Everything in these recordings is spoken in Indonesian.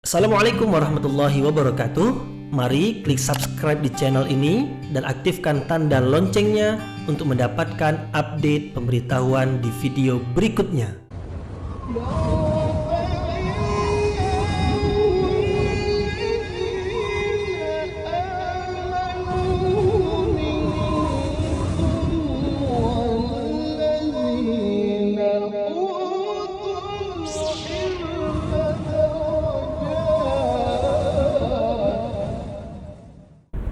Assalamualaikum warahmatullahi wabarakatuh. Mari klik subscribe di channel ini dan aktifkan tanda loncengnya untuk mendapatkan update pemberitahuan di video berikutnya.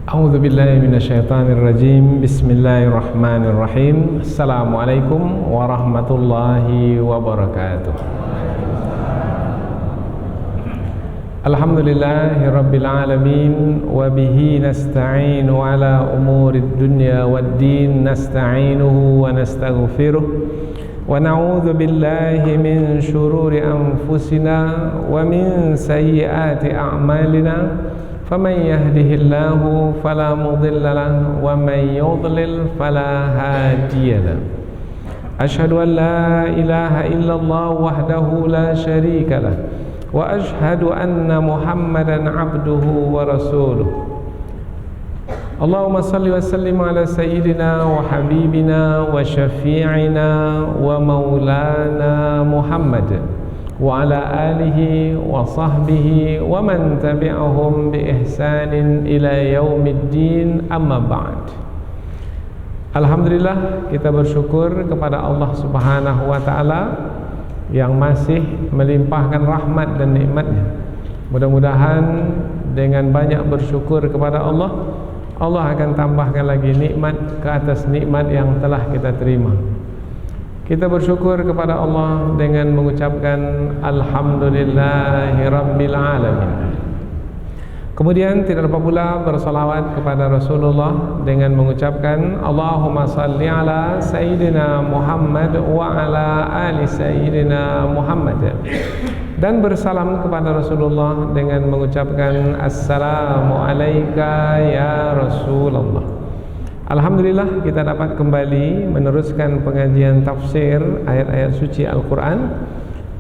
A'udzu billahi minasyaitonir rajim. Bismillahirrahmanirrahim. Assalamualaikum warahmatullahi wabarakatuh. Alhamdulillahirabbil alamin wa bihi nasta'inu ala umurid dunya waddin. Nasta'inuhu wa nastaghfiruh wa na'udzu billahi min shururi anfusina wa min sayyiati a'malina. فمن يهده الله فلا مضل له ومن يضلل فلا هادي له أشهد أن لا إله إلا الله وحده لا شريك له وأشهد أن محمدا عبده ورسوله اللهم صل وسلم على سيدنا وحبيبنا وشفيعنا ومولانا محمد وعلى آله وصحبه ومن تبعهم بإحسان إلى يوم الدين أما بعد. Alhamdulillah, kita bersyukur kepada Allah Subhanahu wa taala yang masih melimpahkan rahmat dan nikmatnya. Mudah-mudahan dengan banyak bersyukur kepada Allah, Allah akan tambahkan lagi nikmat ke atas nikmat yang telah kita terima. Kita bersyukur kepada Allah dengan mengucapkan Alhamdulillahirabbil alamin. Kemudian tidak lupa pula bersalawat kepada Rasulullah dengan mengucapkan Allahumma salli ala Sayyidina Muhammad wa ala ali Sayyidina Muhammad. Dan bersalam kepada Rasulullah dengan mengucapkan Assalamu alayka ya Rasulullah. Alhamdulillah, kita dapat kembali meneruskan pengajian tafsir ayat-ayat suci Al-Quran,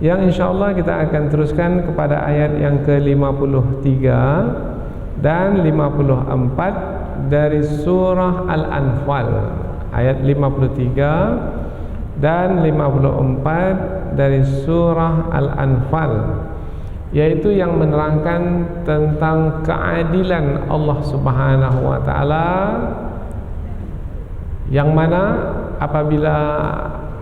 yang insyaAllah kita akan teruskan kepada ayat yang ke-53 dan 54 dari surah Al-Anfal. Ayat 53 dan 54 dari surah Al-Anfal, yaitu yang menerangkan tentang keadilan Allah Subhanahu wa ta'ala, yang mana apabila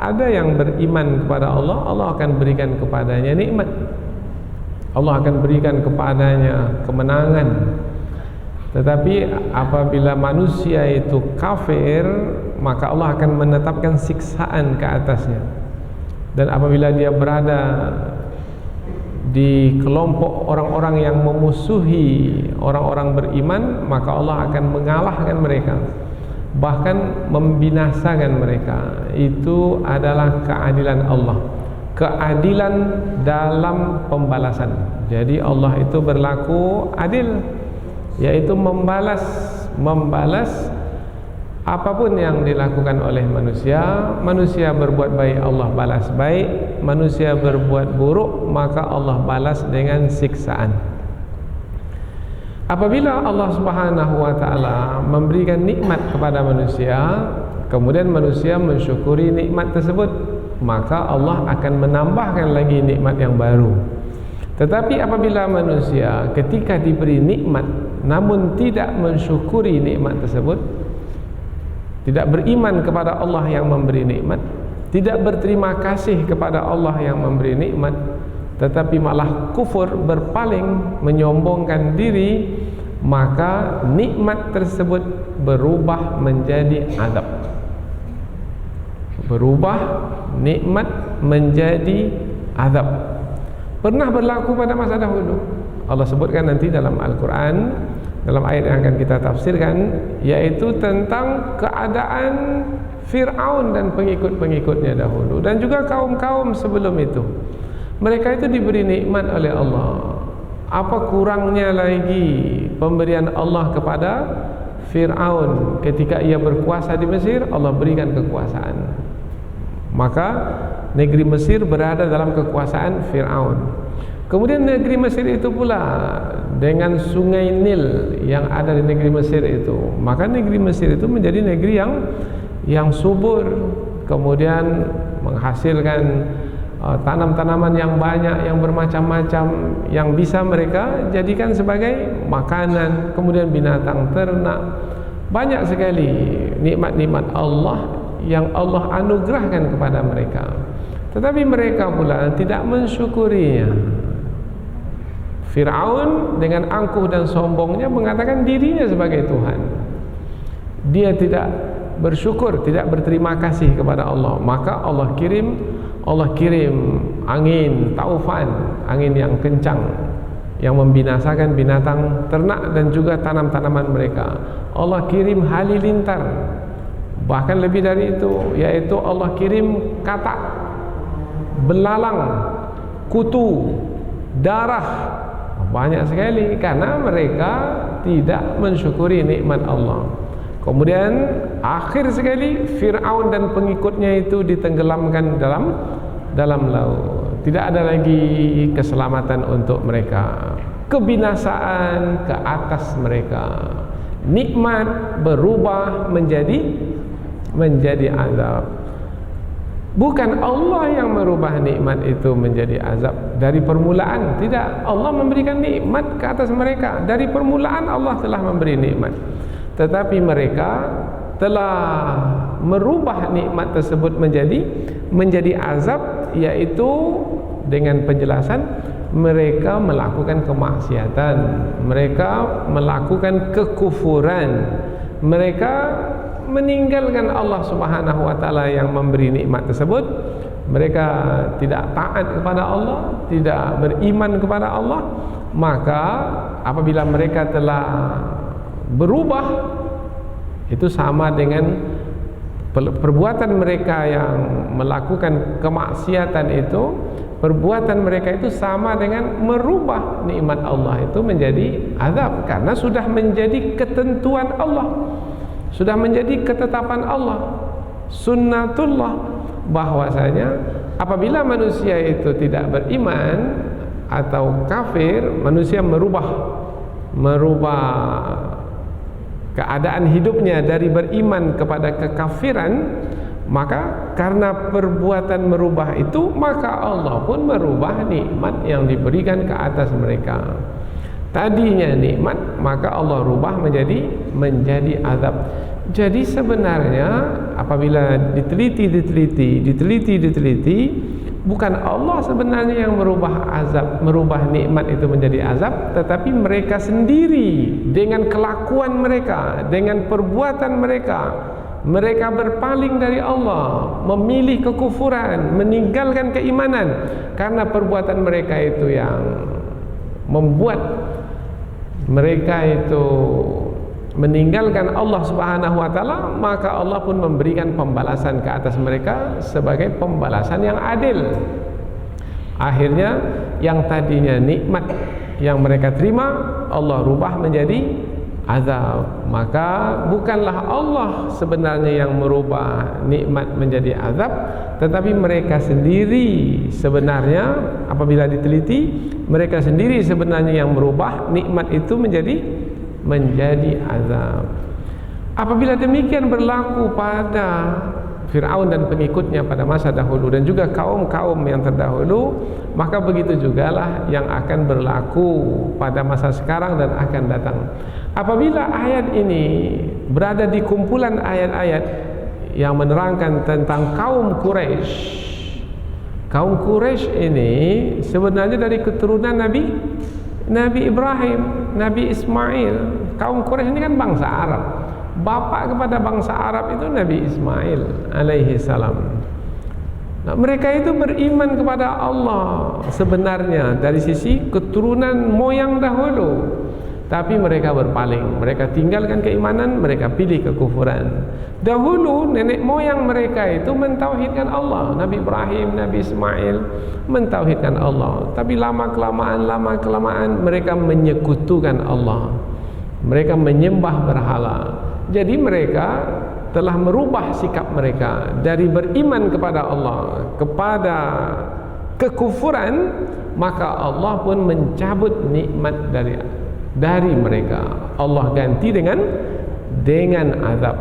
ada yang beriman kepada Allah, Allah akan berikan kepadanya nikmat, Allah akan berikan kepadanya kemenangan. Tetapi apabila manusia itu kafir, maka Allah akan menetapkan siksaan ke atasnya. Dan apabila dia berada di kelompok orang-orang yang memusuhi orang-orang beriman, maka Allah akan mengalahkan mereka, bahkan membinasakan mereka. Itu adalah keadilan Allah, keadilan dalam pembalasan. Jadi Allah itu berlaku adil, yaitu membalas apapun yang dilakukan oleh manusia. Manusia berbuat baik, Allah balas baik. Manusia berbuat buruk, maka Allah balas dengan siksaan. Apabila Allah Subhanahu wa ta'ala memberikan nikmat kepada manusia, kemudian manusia mensyukuri nikmat tersebut, maka Allah akan menambahkan lagi nikmat yang baru. Tetapi apabila manusia ketika diberi nikmat namun tidak mensyukuri nikmat tersebut, tidak beriman kepada Allah yang memberi nikmat, tidak berterima kasih kepada Allah yang memberi nikmat, tetapi malah kufur, berpaling, menyombongkan diri, maka nikmat tersebut berubah menjadi azab. Berubah nikmat menjadi azab. Pernah berlaku pada masa dahulu. Allah sebutkan nanti dalam Al-Quran, dalam ayat yang akan kita tafsirkan, yaitu tentang keadaan Fir'aun dan pengikut-pengikutnya dahulu, dan juga kaum-kaum sebelum itu. Mereka itu diberi nikmat oleh Allah. Apa kurangnya lagi pemberian Allah kepada Fir'aun ketika ia berkuasa di Mesir? Allah berikan kekuasaan, maka negeri Mesir berada dalam kekuasaan Fir'aun. Kemudian negeri Mesir itu pula dengan sungai Nil yang ada di negeri Mesir itu, maka negeri Mesir itu menjadi negeri yang subur, kemudian menghasilkan tanam-tanaman yang banyak, yang bermacam-macam, yang bisa mereka jadikan sebagai makanan. Kemudian binatang ternak, banyak sekali nikmat-nikmat Allah yang Allah anugerahkan kepada mereka. Tetapi mereka pula tidak mensyukurinya. Fir'aun dengan angkuh dan sombongnya mengatakan dirinya sebagai Tuhan. Dia tidak bersyukur, tidak berterima kasih kepada Allah. Maka Allah kirim angin taufan, angin yang kencang yang membinasakan binatang ternak dan juga tanam-tanaman mereka. Allah kirim halilintar, bahkan lebih dari itu, yaitu Allah kirim katak, belalang, kutu, darah, banyak sekali, karena mereka tidak mensyukuri nikmat Allah. Kemudian akhir sekali Fir'aun dan pengikutnya itu ditenggelamkan dalam laut. Tidak ada lagi keselamatan untuk mereka. Kebinasaan ke atas mereka. Nikmat berubah menjadi azab. Bukan Allah yang merubah nikmat itu menjadi azab dari permulaan. Tidak, Allah memberikan nikmat ke atas mereka. Dari permulaan Allah telah memberi nikmat. Tetapi mereka telah merubah nikmat tersebut menjadi azab, yaitu dengan penjelasan mereka melakukan kemaksiatan, mereka melakukan kekufuran, mereka meninggalkan Allah Subhanahu wa taala yang memberi nikmat tersebut. Mereka tidak taat kepada Allah, tidak beriman kepada Allah. Maka apabila mereka telah berubah, itu sama dengan perbuatan mereka yang melakukan kemaksiatan itu. Perbuatan mereka itu sama dengan merubah nikmat Allah itu menjadi azab, karena sudah menjadi ketentuan Allah, sudah menjadi ketetapan Allah, sunnatullah, bahwasanya apabila manusia itu tidak beriman atau kafir, manusia merubah keadaan hidupnya dari beriman kepada kekafiran, maka karena perbuatan merubah itu, maka Allah pun merubah nikmat yang diberikan ke atas mereka. Tadinya nikmat, maka Allah rubah menjadi azab. Jadi sebenarnya apabila diteliti, bukan Allah sebenarnya yang merubah nikmat itu menjadi azab, tetapi mereka sendiri dengan kelakuan mereka, dengan perbuatan mereka. Mereka berpaling dari Allah, memilih kekufuran, meninggalkan keimanan, karena perbuatan mereka itu yang membuat mereka itu meninggalkan Allah Subhanahu wa taala. Maka Allah pun memberikan pembalasan ke atas mereka sebagai pembalasan yang adil. Akhirnya yang tadinya nikmat yang mereka terima, Allah rubah menjadi azab. Maka bukanlah Allah sebenarnya yang merubah nikmat menjadi azab, tetapi mereka sendiri sebenarnya, apabila diteliti, mereka sendiri sebenarnya yang merubah nikmat itu menjadi azab. Apabila demikian berlaku pada Fir'aun dan pengikutnya pada masa dahulu, dan juga kaum-kaum yang terdahulu, maka begitu jugalah yang akan berlaku pada masa sekarang dan akan datang. Apabila ayat ini berada di kumpulan ayat-ayat yang menerangkan tentang kaum Quraisy, kaum Quraisy ini sebenarnya dari keturunan Nabi Ibrahim, Nabi Ismail. Kaum Quraisy ini kan bangsa Arab. Bapak kepada bangsa Arab itu Nabi Ismail alaihi salam. Nah, mereka itu beriman kepada Allah sebenarnya dari sisi keturunan moyang dahulu. Tapi mereka berpaling, mereka tinggalkan keimanan, mereka pilih kekufuran. Dahulu nenek moyang mereka itu mentauhidkan Allah. Nabi Ibrahim, Nabi Ismail mentauhidkan Allah. Tapi lama kelamaan mereka menyekutukan Allah. Mereka menyembah berhala. Jadi mereka telah merubah sikap mereka dari beriman kepada Allah kepada kekufuran, maka Allah pun mencabut nikmat dari mereka. Allah ganti dengan azab.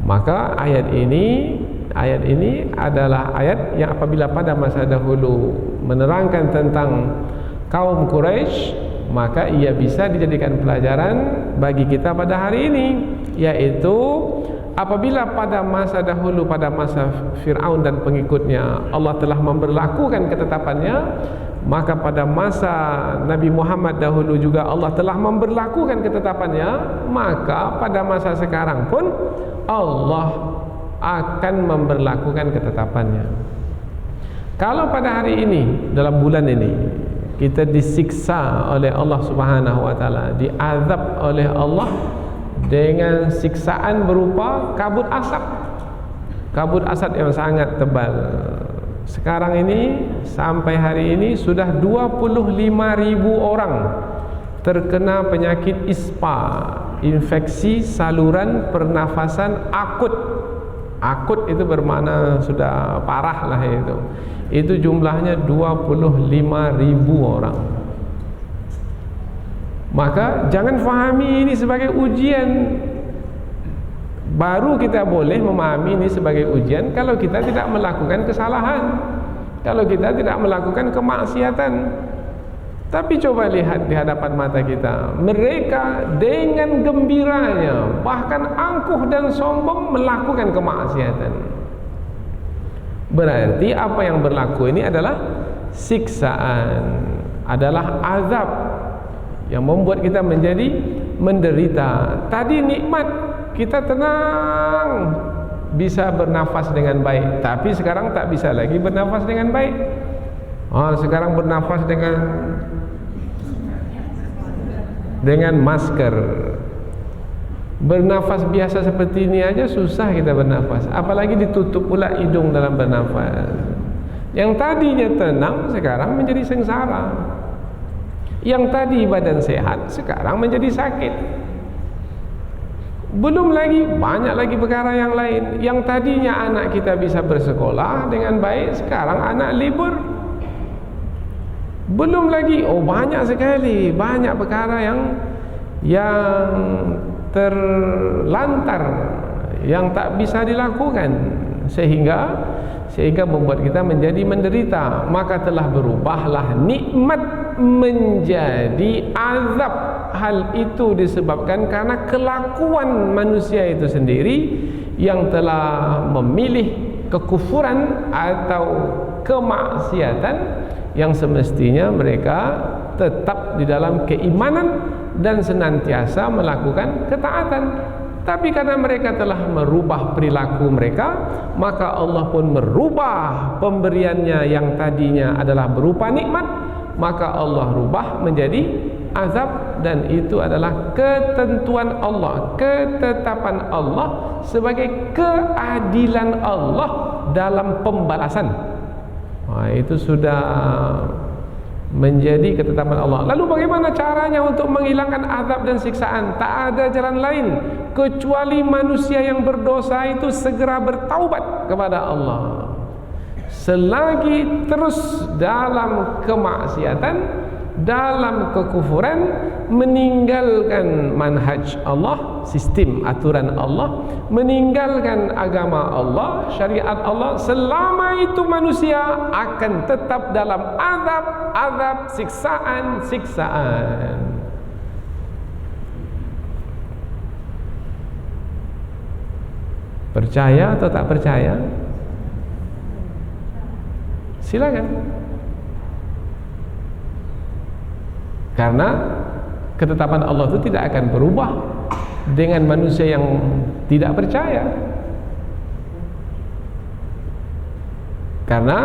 Maka ayat ini adalah ayat yang apabila pada masa dahulu menerangkan tentang kaum Quraisy, maka ia bisa dijadikan pelajaran bagi kita pada hari ini, yaitu apabila pada masa dahulu, pada masa Fir'aun dan pengikutnya, Allah telah memberlakukan ketetapannya, maka pada masa Nabi Muhammad dahulu juga Allah telah memberlakukan ketetapannya, maka pada masa sekarang pun Allah akan memberlakukan ketetapannya. Kalau pada hari ini, dalam bulan ini, kita disiksa oleh Allah Subhanahu wa taala, diazab oleh Allah dengan siksaan berupa kabut asap yang sangat tebal. Sekarang ini sampai hari ini sudah 25.000 orang terkena penyakit ISPA, infeksi saluran pernafasan akut. Akut itu bermakna sudah parah lah itu. Itu jumlahnya 25.000 orang. Maka jangan fahami ini sebagai ujian. Baru kita boleh memahami ini sebagai ujian kalau kita tidak melakukan kesalahan, kalau kita tidak melakukan kemaksiatan. Tapi coba lihat di hadapan mata kita, mereka dengan gembiranya, bahkan angkuh dan sombong melakukan kemaksiatan. Berarti apa yang berlaku ini adalah siksaan, adalah azab yang membuat kita menjadi menderita. Tadi nikmat, kita tenang, bisa bernafas dengan baik, tapi sekarang tak bisa lagi bernafas dengan baik. Sekarang bernafas dengan masker. Bernafas biasa seperti ini aja susah kita bernafas, apalagi ditutup pula hidung dalam bernafas. Yang tadinya tenang sekarang menjadi sengsara. Yang tadi badan sehat sekarang menjadi sakit. Belum lagi banyak lagi perkara yang lain. Yang tadinya anak kita bisa bersekolah dengan baik, sekarang anak libur. Belum lagi, banyak sekali, banyak perkara yang terlantar, yang tak bisa dilakukan, sehingga membuat kita menjadi menderita. Maka telah berubahlah nikmat menjadi azab. Hal itu disebabkan karena kelakuan manusia itu sendiri yang telah memilih kekufuran atau kemaksiatan, yang semestinya mereka tetap di dalam keimanan dan senantiasa melakukan ketaatan. Tapi karena mereka telah merubah perilaku mereka, maka Allah pun merubah pemberiannya yang tadinya adalah berupa nikmat, maka Allah rubah menjadi azab. Dan itu adalah ketentuan Allah, ketetapan Allah sebagai keadilan Allah dalam pembalasan. Itu sudah menjadi ketetapan Allah. Lalu bagaimana caranya untuk menghilangkan azab dan siksaan? Tak ada jalan lain kecuali manusia yang berdosa itu segera bertaubat kepada Allah. Selagi terus dalam kemaksiatan, dalam kekufuran, meninggalkan manhaj Allah, sistem aturan Allah, meninggalkan agama Allah, syariat Allah, selama itu manusia akan tetap dalam azab, siksaan. Percaya atau tak percaya? Silakan. Karena ketetapan Allah itu tidak akan berubah dengan manusia yang tidak percaya. Karena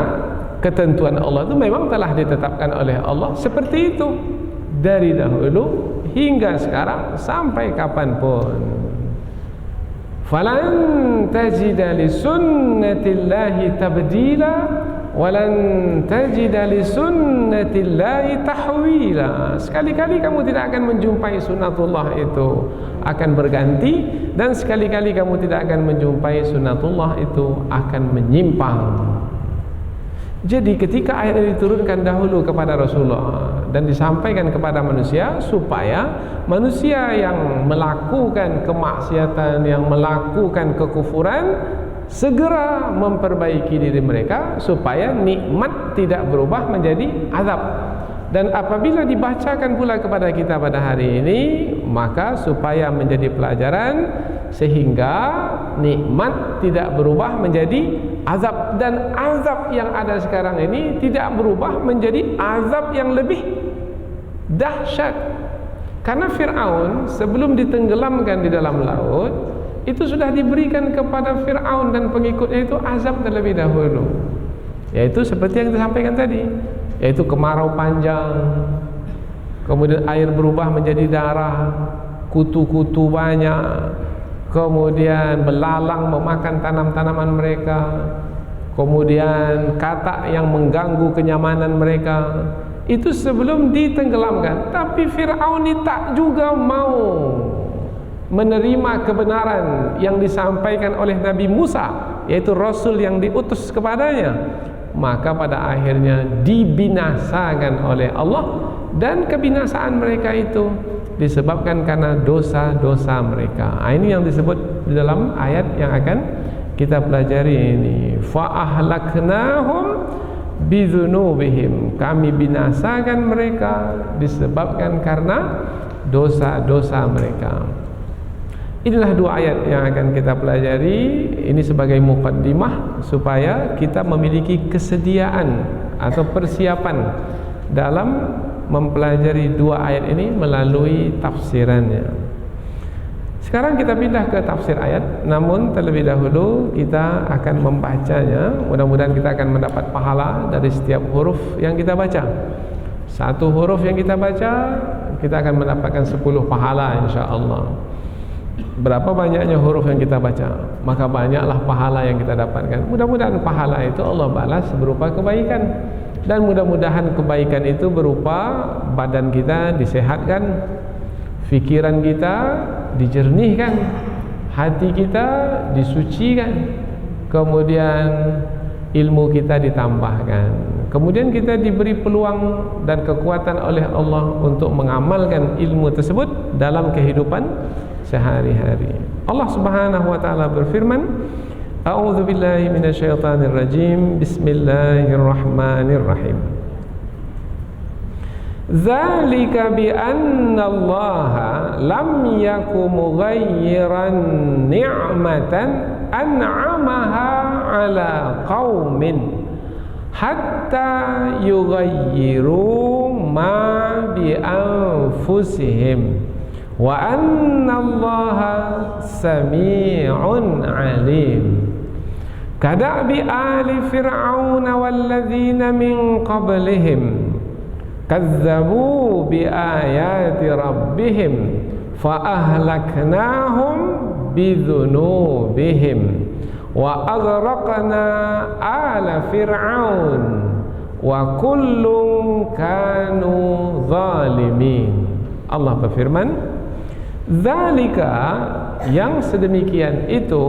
ketentuan Allah itu memang telah ditetapkan oleh Allah seperti itu dari dahulu hingga sekarang sampai kapanpun. Falan tajida li sunnatillahi tabdila walan tajida li sunnatillahi tahwila. Sekali-kali kamu tidak akan menjumpai sunnatullah itu akan berganti, dan sekali-kali kamu tidak akan menjumpai sunnatullah itu akan menyimpang. Jadi ketika ayat ini diturunkan dahulu kepada Rasulullah dan disampaikan kepada manusia, supaya manusia yang melakukan kemaksiatan, yang melakukan kekufuran, segera memperbaiki diri mereka supaya nikmat tidak berubah menjadi azab. Dan apabila dibacakan pula kepada kita pada hari ini, maka supaya menjadi pelajaran sehingga nikmat tidak berubah menjadi azab, dan azab yang ada sekarang ini tidak berubah menjadi azab yang lebih dahsyat. Karena Fir'aun sebelum ditenggelamkan di dalam laut, itu sudah diberikan kepada Fir'aun dan pengikutnya itu azab terlebih dahulu, yaitu seperti yang disampaikan tadi, yaitu kemarau panjang, kemudian air berubah menjadi darah, kutu-kutu banyak, kemudian belalang memakan tanam-tanaman mereka, kemudian katak yang mengganggu kenyamanan mereka. Itu sebelum ditenggelamkan. Tapi Fir'aun ini tak juga mau menerima kebenaran yang disampaikan oleh Nabi Musa, yaitu Rasul yang diutus kepadanya. Maka pada akhirnya dibinasakan oleh Allah, dan kebinasaan mereka itu disebabkan karena dosa-dosa mereka. Ini yang disebut di dalam ayat yang akan kita pelajari ini. Fa ahlaknahum bidzunubihim, kami binasakan mereka disebabkan karena dosa-dosa mereka. Inilah dua ayat yang akan kita pelajari. Ini sebagai muqaddimah supaya kita memiliki kesediaan atau persiapan dalam mempelajari dua ayat ini melalui tafsirannya. Sekarang kita pindah ke tafsir ayat, namun terlebih dahulu kita akan membacanya. Mudah-mudahan kita akan mendapat pahala dari setiap huruf yang kita baca. Satu huruf yang kita baca, kita akan mendapatkan 10 pahala insya-Allah. Berapa banyaknya huruf yang kita baca, maka banyaklah pahala yang kita dapatkan. Mudah-mudahan pahala itu Allah balas berupa kebaikan, dan mudah-mudahan kebaikan itu berupa badan kita disehatkan, fikiran kita dijernihkan, hati kita disucikan, kemudian ilmu kita ditambahkan, kemudian kita diberi peluang dan kekuatan oleh Allah untuk mengamalkan ilmu tersebut dalam kehidupan sehari-hari. Allah Subhanahu wa taala berfirman, A'udzu billahi minasyaitonir rajim. Bismillahirrahmanirrahim. Dzalika bi anna Allaha lam yakum mughayyiran ni'matan an'amaha 'ala qaumin hatta yughayyiru ma bi anfusihim wa anna Allaha sami'un 'alim. Kadabi ali fir'auna walladzina min qablihim kazzabu bi ayati rabbihim fa ahlaknahum bidzunubihim wa aghraqna ala fir'aun wa kullun kanu zalimin. Allah berfirman, zalika, yang sedemikian itu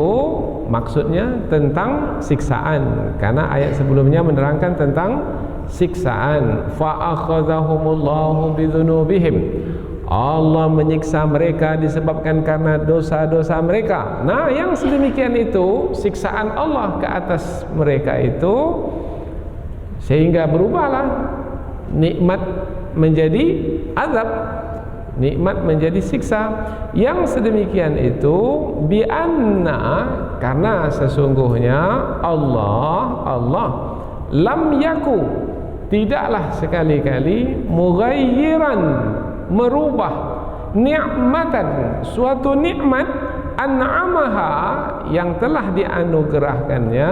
maksudnya tentang siksaan, karena ayat sebelumnya menerangkan tentang siksaan. Fa akhadhahumullahu bidzunubihim, Allah menyiksa mereka disebabkan karena dosa-dosa mereka. Nah, yang sedemikian itu siksaan Allah ke atas mereka itu, sehingga berubahlah nikmat menjadi azab, nikmat menjadi siksa. Yang sedemikian itu bi'anna, karena sesungguhnya Allah lam yaku, tidaklah sekali-kali mughayyiran, merubah, ni'matan, suatu nikmat, an'amaha, yang telah dianugerahkannya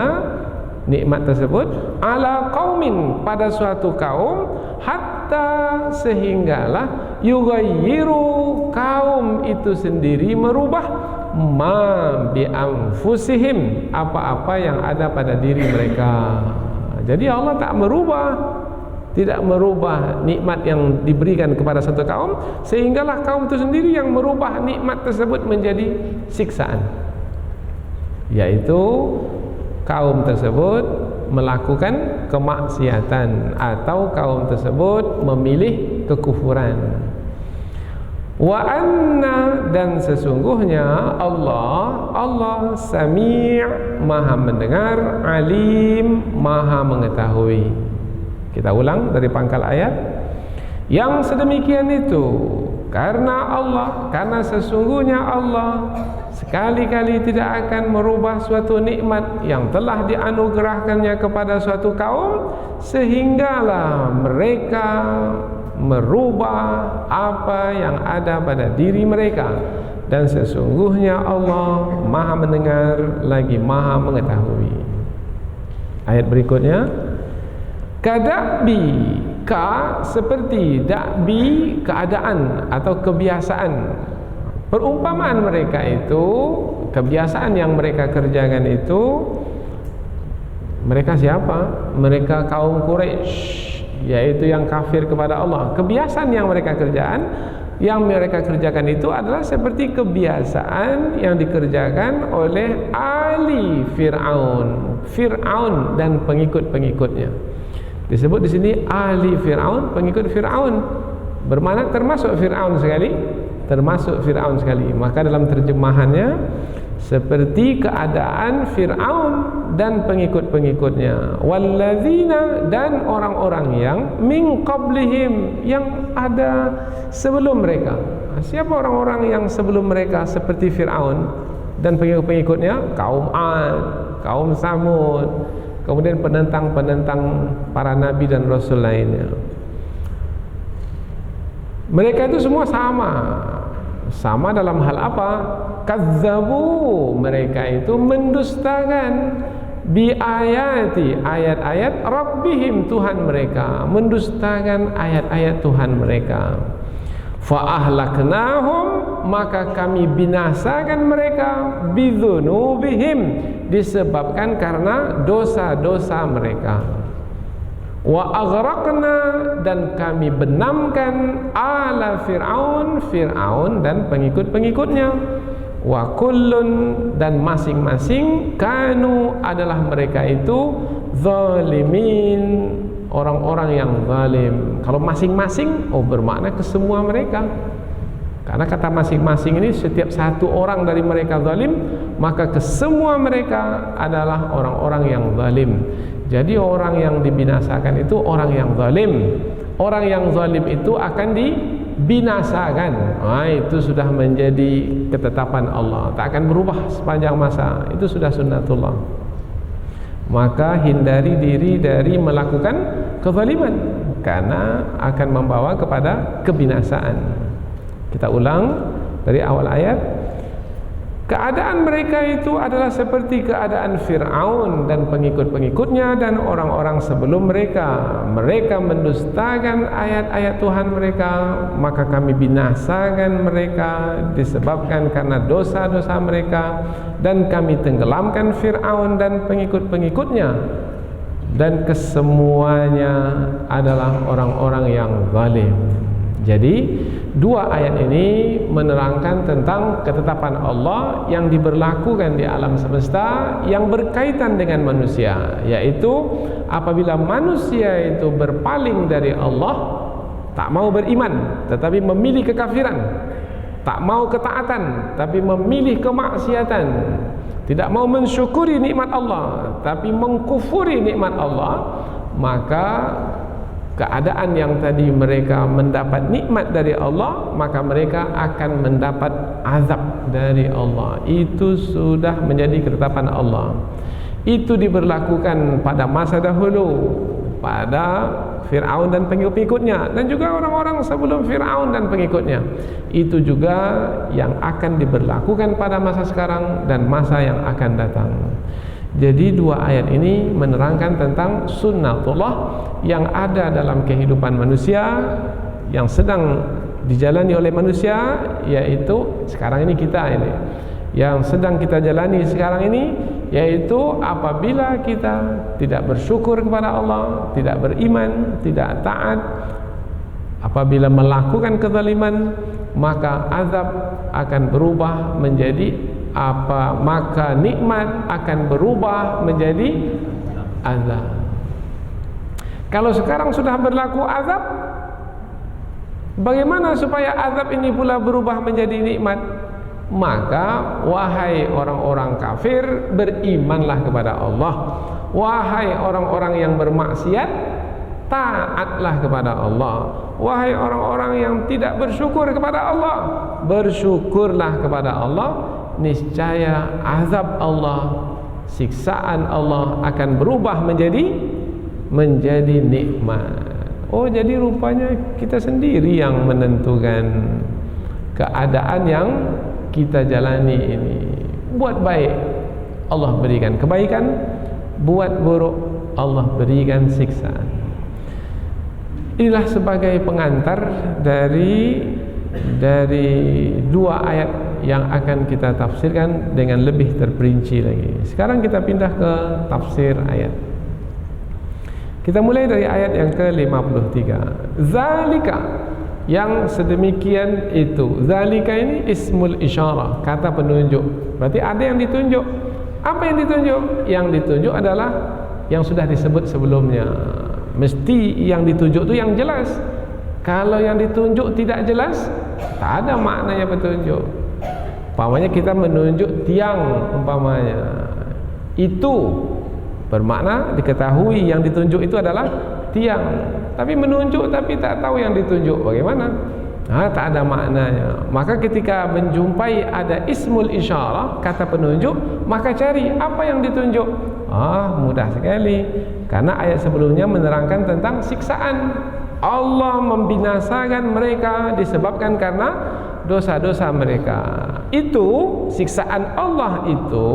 nikmat tersebut, ala qaumin, pada suatu kaum, hatta, sehinggalah yughayyiru, kaum itu sendiri merubah, ma bi anfusihim, apa-apa yang ada pada diri mereka. Jadi Allah tak merubah, tidak merubah nikmat yang diberikan kepada satu kaum, sehinggalah kaum itu sendiri yang merubah nikmat tersebut menjadi siksaan, yaitu kaum tersebut melakukan kemaksiatan atau kaum tersebut memilih kekufuran. Wa anna, dan sesungguhnya Allah Sami', maha mendengar, Alim, maha mengetahui. Kita ulang dari pangkal ayat. Yang sedemikian itu karena sesungguhnya Allah sekali-kali tidak akan merubah suatu nikmat yang telah dianugerahkannya kepada suatu kaum sehinggalah mereka merubah apa yang ada pada diri mereka, dan sesungguhnya Allah maha mendengar lagi maha mengetahui. Ayat berikutnya, kada'bi, ka seperti, da'bi keadaan atau kebiasaan. Perumpamaan mereka itu, kebiasaan yang mereka kerjakan itu, mereka siapa? Mereka kaum Quraisy, yaitu yang kafir kepada Allah. Kebiasaan yang mereka kerjakan itu adalah seperti kebiasaan yang dikerjakan oleh ahli Fir'aun dan pengikut-pengikutnya. Disebut di sini ahli Fir'aun, pengikut Fir'aun, bermakna termasuk Fir'aun sekali. Maka dalam terjemahannya seperti keadaan Fir'aun dan pengikut-pengikutnya, walladzina, dan orang-orang yang min qablihim, yang ada sebelum mereka. Siapa orang-orang yang sebelum mereka seperti Fir'aun dan pengikut-pengikutnya? Kaum Ad, kaum Samud, kemudian penentang-penentang para nabi dan rasul lainnya. Mereka itu semua sama dalam hal apa? Kazzabu, mereka itu mendustakan bi ayati, ayat-ayat Rabbihim, Tuhan mereka, mendustakan ayat-ayat Tuhan mereka. Fa ahlaknahum, maka kami binasakan mereka, bidzunubihim, disebabkan karena dosa-dosa mereka. Wa aghraqna, dan kami benamkan ala Fir'aun dan pengikut-pengikutnya. Wa kullun, dan masing-masing, kanu, adalah mereka itu zalimin, orang-orang yang zalim. Kalau masing-masing, bermakna kesemua mereka. Karena kata masing-masing ini setiap satu orang dari mereka zalim, maka kesemua mereka adalah orang-orang yang zalim. Jadi orang yang dibinasakan itu orang yang zalim. Orang yang zalim itu akan dibinasakan. Itu sudah menjadi ketetapan Allah, tak akan berubah sepanjang masa. Itu sudah sunnatullah. Maka hindari diri dari melakukan kezaliman, karena akan membawa kepada kebinasaan. Kita ulang dari awal ayat. Keadaan mereka itu adalah seperti keadaan Fir'aun dan pengikut-pengikutnya dan orang-orang sebelum mereka. Mereka mendustakan ayat-ayat Tuhan mereka, maka kami binasakan mereka disebabkan karena dosa-dosa mereka, dan kami tenggelamkan Fir'aun dan pengikut-pengikutnya, dan kesemuanya adalah orang-orang yang zalim. Jadi dua ayat ini menerangkan tentang ketetapan Allah yang diberlakukan di alam semesta yang berkaitan dengan manusia, yaitu apabila manusia itu berpaling dari Allah, tak mau beriman tetapi memilih kekafiran, tak mau ketaatan tapi memilih kemaksiatan, tidak mau mensyukuri nikmat Allah tapi mengkufuri nikmat Allah, maka keadaan yang tadi mereka mendapat nikmat dari Allah, maka mereka akan mendapat azab dari Allah. Itu sudah menjadi ketetapan Allah. Itu diberlakukan pada masa dahulu pada Fir'aun dan pengikut-pengikutnya, dan juga orang-orang sebelum Fir'aun dan pengikutnya. Itu juga yang akan diberlakukan pada masa sekarang dan masa yang akan datang. Jadi dua ayat ini menerangkan tentang sunnatullah yang ada dalam kehidupan manusia, yang sedang dijalani oleh manusia, yaitu sekarang ini kita ini, yang sedang kita jalani sekarang ini, yaitu apabila kita tidak bersyukur kepada Allah, tidak beriman, tidak taat, apabila melakukan kezaliman, maka azab akan berubah menjadi maka nikmat akan berubah menjadi azab. Kalau sekarang sudah berlaku azab, bagaimana supaya azab ini pula berubah menjadi nikmat? Maka wahai orang-orang kafir, berimanlah kepada Allah. Wahai orang-orang yang bermaksiat, taatlah kepada Allah. Wahai orang-orang yang tidak bersyukur kepada Allah, bersyukurlah kepada Allah. Niscaya azab Allah, siksaan Allah akan berubah menjadi nikmat. Oh, jadi rupanya kita sendiri yang menentukan keadaan yang kita jalani ini. Buat baik, Allah berikan kebaikan. Buat buruk, Allah berikan siksaan. Inilah sebagai pengantar dari dua ayat yang akan kita tafsirkan dengan lebih terperinci lagi. Sekarang kita pindah ke tafsir ayat. Kita mulai dari ayat yang ke-53. Zalika, yang sedemikian itu. Zalika ini ismul isyarah, kata penunjuk. Berarti ada yang ditunjuk. Apa yang ditunjuk? Yang ditunjuk adalah yang sudah disebut sebelumnya. Mesti yang ditunjuk itu yang jelas. Kalau yang ditunjuk tidak jelas, tak ada maknanya petunjuk. Umpamanya kita menunjuk tiang, umpamanya itu bermakna diketahui yang ditunjuk itu adalah tiang. Tapi menunjuk tapi tak tahu yang ditunjuk bagaimana? Tak ada maknanya. Maka ketika menjumpai ada ismul isyarah, kata penunjuk, maka cari apa yang ditunjuk. Mudah sekali. Karena ayat sebelumnya menerangkan tentang siksaan. Allah membinasakan mereka disebabkan karena dosa-dosa mereka. Itu siksaan Allah itu.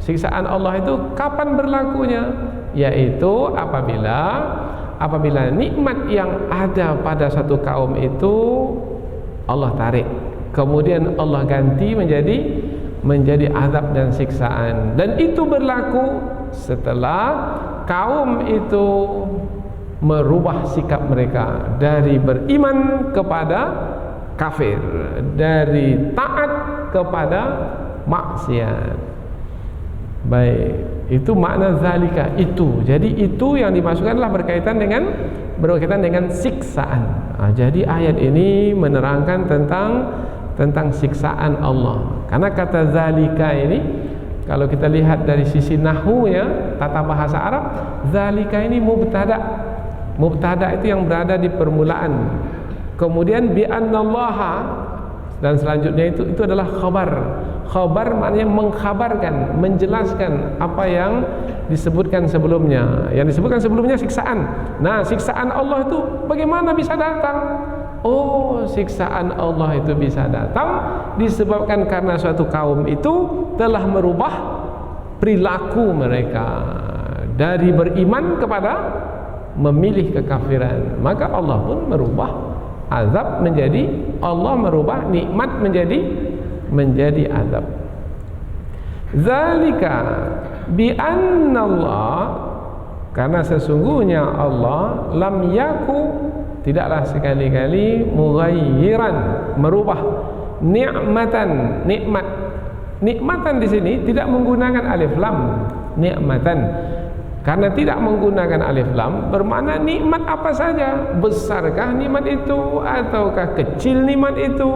Siksaan Allah itu kapan berlakunya? Yaitu apabila nikmat yang ada pada satu kaum itu Allah tarik, kemudian Allah ganti menjadi azab dan siksaan. Dan itu berlaku setelah kaum itu merubah sikap mereka dari beriman kepada kafir, dari taat kepada maksiat. Baik, itu makna zalika itu. Jadi itu yang dimasukkan adalah berkaitan dengan siksaan. Jadi ayat ini menerangkan tentang siksaan Allah. Karena kata zalika ini, kalau kita lihat dari sisi nahwunya, tata bahasa Arab, zalika ini mubtada. Mubtada itu yang berada di permulaan. Kemudian bi annallaha, dan selanjutnya itu adalah khabar. Khabar maknanya mengkhabarkan, menjelaskan apa yang disebutkan sebelumnya. Yang disebutkan sebelumnya siksaan. Nah, siksaan Allah itu bagaimana bisa datang? Oh, siksaan Allah itu bisa datang disebabkan karena suatu kaum itu telah merubah perilaku mereka dari beriman kepada memilih kekafiran. Maka Allah pun merubah azab menjadi, Allah merubah nikmat menjadi azab. Zalika bi anna Allah, karena sesungguhnya Allah lam yaku, tidaklah sekali-kali mughayyiran, merubah ni'matan, nikmat. Nikmatan di sini tidak menggunakan alif lam, nikmatan. Karena tidak menggunakan alif lam bermakna nikmat apa saja. Besarkah nikmat itu ataukah kecil nikmat itu?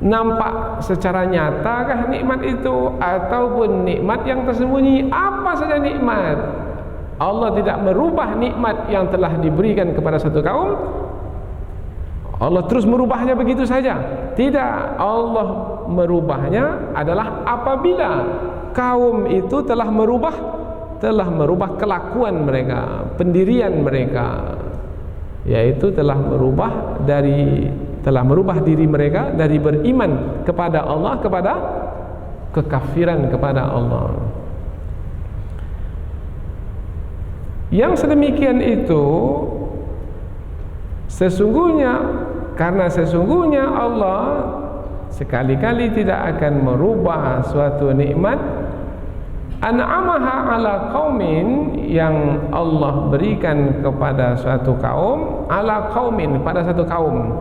Nampak secara nyatakah nikmat itu ataupun nikmat yang tersembunyi? Apa saja nikmat, Allah tidak merubah nikmat yang telah diberikan kepada satu kaum. Allah terus merubahnya begitu saja. Tidak, Allah merubahnya adalah apabila kaum itu telah merubah kelakuan mereka, pendirian mereka, yaitu telah merubah diri mereka dari beriman kepada Allah kepada kekafiran kepada Allah. Yang sedemikian itu karena sesungguhnya Allah sekali-kali tidak akan merubah suatu nikmat an'amaha ala qaumin, yang Allah berikan kepada suatu kaum, ala qaumin, pada satu kaum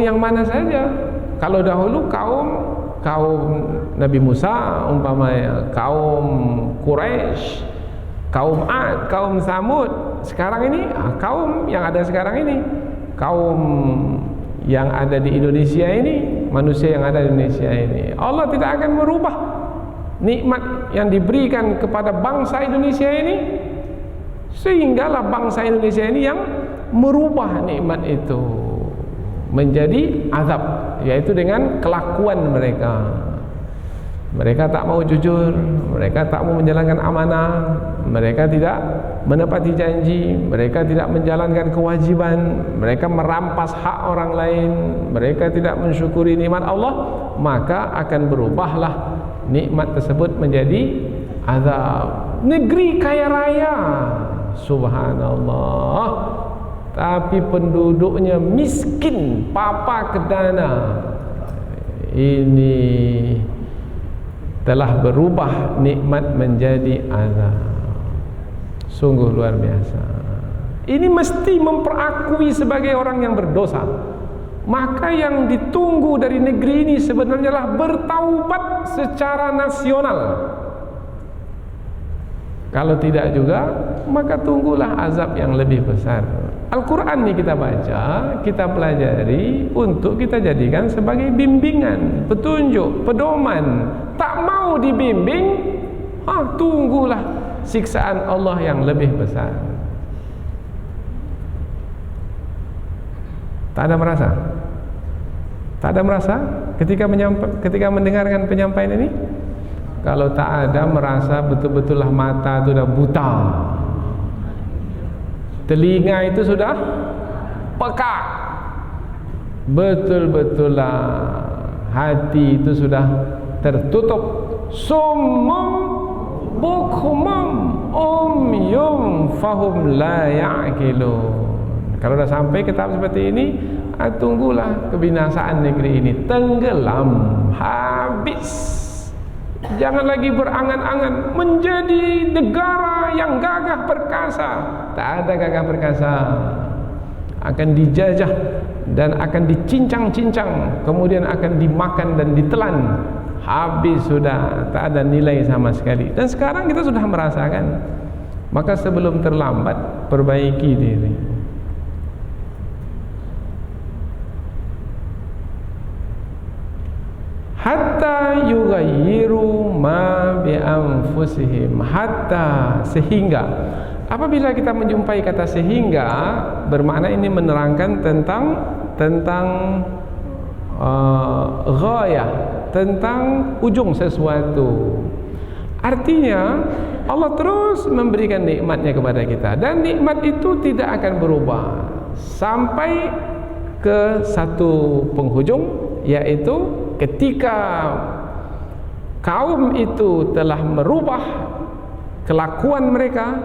yang mana saja. Kalau dahulu kaum Nabi Musa umpamanya, kaum Quraisy, kaum Ad, kaum Samud. Sekarang ini kaum yang ada sekarang ini, kaum yang ada di Indonesia ini, manusia yang ada di Indonesia ini, Allah tidak akan merubah nikmat yang diberikan kepada bangsa Indonesia ini, sehinggalah bangsa Indonesia ini yang merubah nikmat itu menjadi azab, yaitu dengan kelakuan mereka. Mereka tak mau jujur, mereka tak mau menjalankan amanah, mereka tidak menepati janji, mereka tidak menjalankan kewajiban, mereka merampas hak orang lain, mereka tidak mensyukuri nikmat Allah, maka akan berubahlah nikmat tersebut menjadi azab. Negeri kaya raya, subhanallah, tapi penduduknya miskin, papa kedana. Ini telah berubah nikmat menjadi azab. Sungguh luar biasa. Ini mesti memperakui sebagai orang yang berdosa. Maka yang ditunggu dari negeri ini sebenarnya adalah bertaubat secara nasional. Kalau tidak juga, maka tunggulah azab yang lebih besar. Al-Quran ini kita baca, kita pelajari untuk kita jadikan sebagai bimbingan, petunjuk, pedoman. Tak mau dibimbing, tunggulah siksaan Allah yang lebih besar. Tak ada merasa? Tak ada merasa ketika mendengarkan penyampaian ini? Kalau tak ada merasa, betul-betullah mata itu sudah buta, telinga itu sudah peka, betul-betullah hati itu sudah tertutup, summum bukmum umyum fahum la ya'qilun. Kalau sudah sampai ke tahap seperti ini, tunggulah kebinasaan negeri ini, tenggelam, habis. Jangan lagi berangan-angan menjadi negara yang gagah perkasa. Tak ada gagah perkasa. Akan dijajah dan akan dicincang-cincang, kemudian akan dimakan dan ditelan. Habis sudah, tak ada nilai sama sekali. Dan sekarang kita sudah merasakan. Maka sebelum terlambat, perbaiki diri. Hatta yughayyiru ma bi anfusihim, hatta, sehingga. Apabila kita menjumpai kata sehingga, bermakna ini menerangkan tentang ghayah, tentang ujung sesuatu. Artinya Allah terus memberikan nikmatnya kepada kita, dan nikmat itu tidak akan berubah sampai ke satu penghujung, yaitu ketika kaum itu telah merubah kelakuan mereka,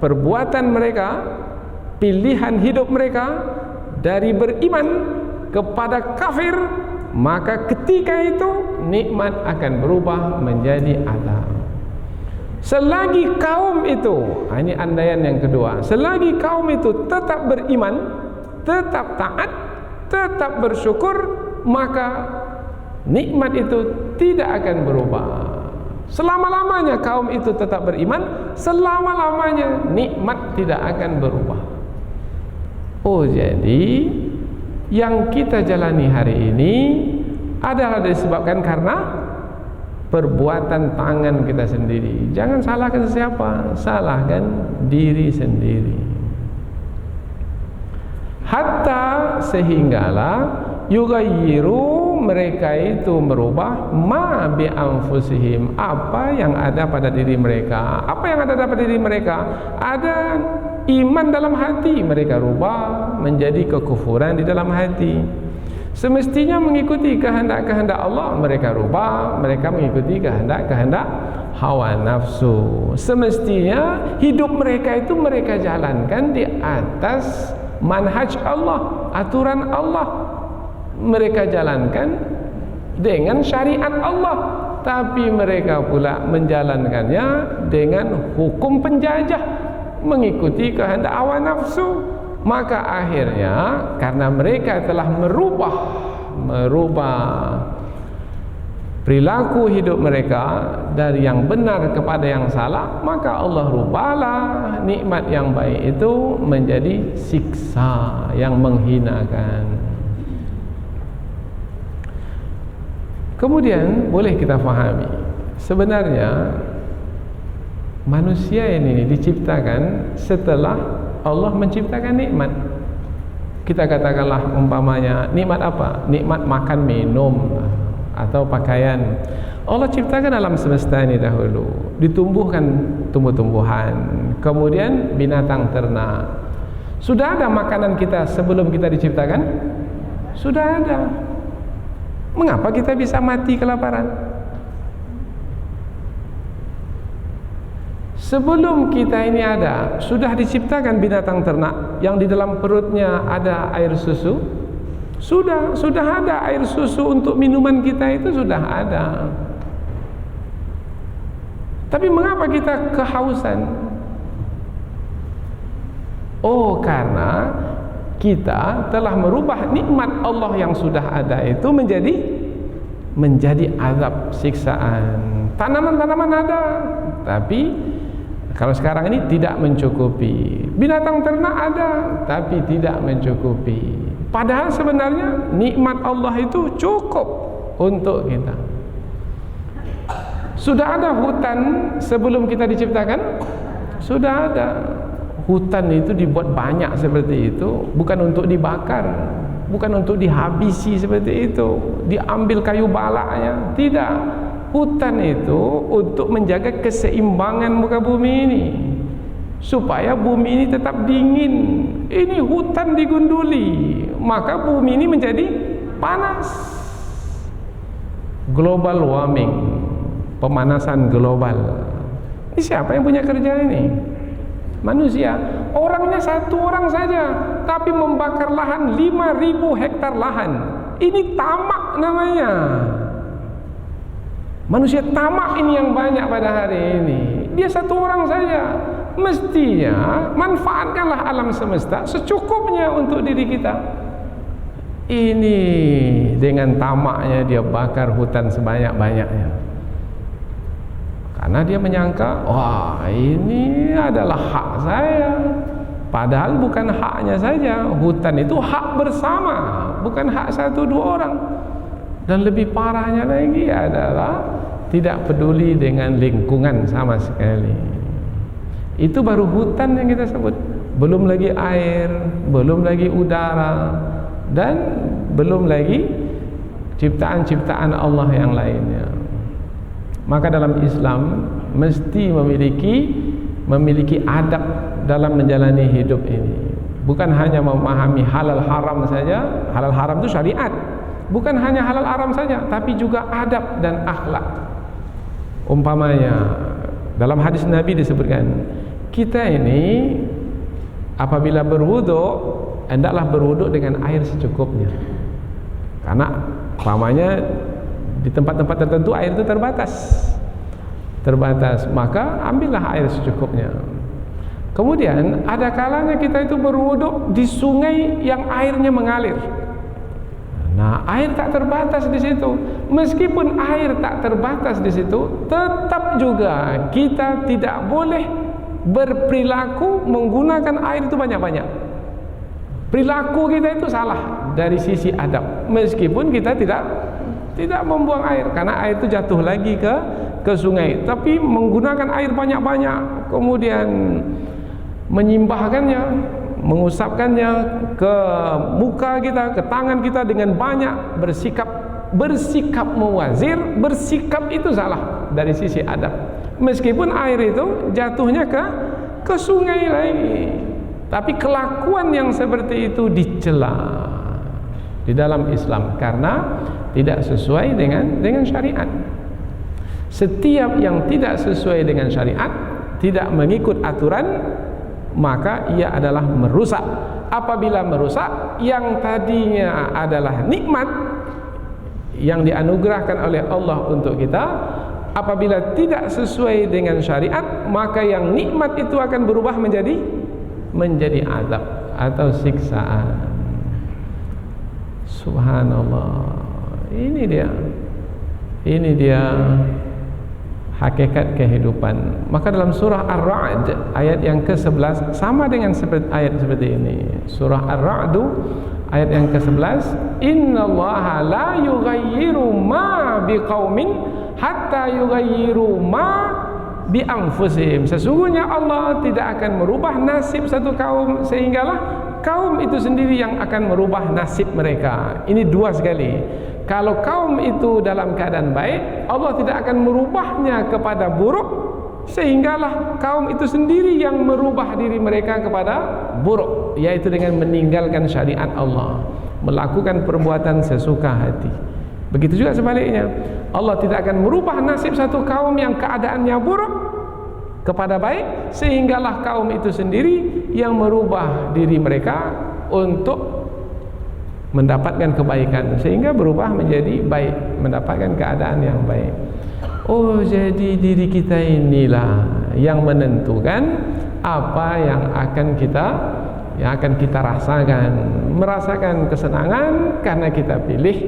perbuatan mereka, pilihan hidup mereka dari beriman kepada kafir, maka ketika itu nikmat akan berubah menjadi azab. Selagi kaum itu, ini andaian yang kedua, selagi kaum itu tetap beriman, tetap taat, tetap bersyukur, maka nikmat itu tidak akan berubah. Selama-lamanya kaum itu tetap beriman, selama-lamanya nikmat tidak akan berubah. Oh, jadi yang kita jalani hari ini adalah disebabkan karena perbuatan tangan kita sendiri. Jangan salahkan siapa, salahkan diri sendiri. Hatta, sehinggalah yughayyiru, mereka itu merubah ma bi anfusihim, apa yang ada pada diri mereka. Apa yang ada pada diri mereka? Ada iman dalam hati, mereka rubah menjadi kekufuran di dalam hati. Semestinya mengikuti kehendak-kehendak Allah, mereka rubah, mereka mengikuti kehendak-kehendak hawa nafsu. Semestinya hidup mereka itu mereka jalankan di atas manhaj Allah, aturan Allah, mereka jalankan dengan syariat Allah, tapi mereka pula menjalankannya dengan hukum penjajah, mengikuti kehendak hawa nafsu. Maka akhirnya karena mereka telah merubah perilaku hidup mereka dari yang benar kepada yang salah, maka Allah rubahlah nikmat yang baik itu menjadi siksa yang menghinakan. Kemudian boleh kita fahami, sebenarnya manusia ini diciptakan setelah Allah menciptakan nikmat. Kita katakanlah umpamanya nikmat apa? Nikmat makan minum atau pakaian. Allah ciptakan alam semesta ini dahulu, ditumbuhkan tumbuh-tumbuhan, kemudian binatang ternak. Sudah ada makanan kita sebelum kita diciptakan? Sudah ada. Mengapa kita bisa mati kelaparan? Sebelum kita ini ada, sudah diciptakan binatang ternak yang di dalam perutnya ada air susu. Sudah ada air susu untuk minuman kita, itu sudah ada. Tapi mengapa kita kehausan? Oh, karena kita telah merubah nikmat Allah yang sudah ada itu menjadi azab, siksaan. Tanaman-tanaman ada, tapi kalau sekarang ini tidak mencukupi. Binatang ternak ada, tapi tidak mencukupi. Padahal sebenarnya nikmat Allah itu cukup untuk kita. Sudah ada hutan sebelum kita diciptakan? Sudah ada. Hutan itu dibuat banyak seperti itu, bukan untuk dibakar, bukan untuk dihabisi seperti itu, diambil kayu balaknya. Tidak. Hutan itu untuk menjaga keseimbangan muka bumi ini, supaya bumi ini tetap dingin. Ini hutan digunduli, maka bumi ini menjadi panas. Global warming, pemanasan global. Ini siapa yang punya kerja ini? Manusia. Orangnya satu orang saja, tapi membakar lahan 5.000 hektar lahan. Ini tamak namanya. Manusia tamak ini yang banyak pada hari ini. Dia satu orang saja. Mestinya manfaatkanlah alam semesta secukupnya untuk diri kita. Ini dengan tamaknya dia bakar hutan sebanyak-banyaknya, karena dia menyangka, wah ini adalah hak saya. Padahal bukan haknya saja. Hutan itu hak bersama, bukan hak 1-2 orang. Dan lebih parahnya lagi adalah tidak peduli dengan lingkungan sama sekali. Itu baru hutan yang kita sebut. Belum lagi air, belum lagi udara, dan belum lagi ciptaan-ciptaan Allah yang lainnya. Maka dalam Islam mesti memiliki adab dalam menjalani hidup ini. Bukan hanya memahami halal haram saja. Halal haram itu syariat. Bukan hanya halal haram saja, tapi juga adab dan akhlak. Umpamanya dalam hadis Nabi disebutkan, kita ini apabila berwudu, hendaklah berwudu dengan air secukupnya. Karena umpamanya di tempat-tempat tertentu air itu terbatas, maka ambillah air secukupnya. Kemudian ada kalanya kita itu berwudu di sungai yang airnya mengalir. Nah, air tak terbatas di situ. Meskipun air tak terbatas di situ, tetap juga kita tidak boleh berperilaku menggunakan air itu banyak-banyak. Perilaku kita itu salah dari sisi adab. Meskipun kita tidak membuang air, karena air itu jatuh lagi ke sungai. Tapi menggunakan air banyak-banyak, kemudian menyimbahkannya, mengusapkannya ke muka kita, ke tangan kita dengan banyak, bersikap mewazir, bersikap itu salah dari sisi adab. Meskipun air itu jatuhnya ke sungai lagi, tapi kelakuan yang seperti itu dicela di dalam Islam karena tidak sesuai dengan syariat. Setiap yang tidak sesuai dengan syariat, tidak mengikut aturan, maka ia adalah merusak. Apabila merusak yang tadinya adalah nikmat yang dianugerahkan oleh Allah untuk kita, apabila tidak sesuai dengan syariat, maka yang nikmat itu akan berubah menjadi azab atau siksaan. Subhanallah. Ini dia. Ini dia hakikat kehidupan. Maka dalam surah Ar-Ra'd ayat yang ke-11 sama dengan seperti ayat seperti ini. Surah Ar-Ra'd ayat yang ke-11, innallaha la yughayyiru ma biqaumin hatta yughayyiru ma bi anfusihim. Sesungguhnya Allah tidak akan merubah nasib satu kaum sehinggalah kaum itu sendiri yang akan merubah nasib mereka. Ini dua sekali. Kalau kaum itu dalam keadaan baik, Allah tidak akan merubahnya kepada buruk, sehinggalah kaum itu sendiri yang merubah diri mereka kepada buruk, yaitu dengan meninggalkan syariat Allah, melakukan perbuatan sesuka hati. Begitu juga sebaliknya, Allah tidak akan merubah nasib satu kaum yang keadaannya buruk kepada baik, sehinggalah kaum itu sendiri yang merubah diri mereka untuk mendapatkan kebaikan, sehingga berubah menjadi baik, mendapatkan keadaan yang baik. Oh, jadi diri kita inilah yang menentukan apa yang akan kita rasakan. Merasakan kesenangan karena kita pilih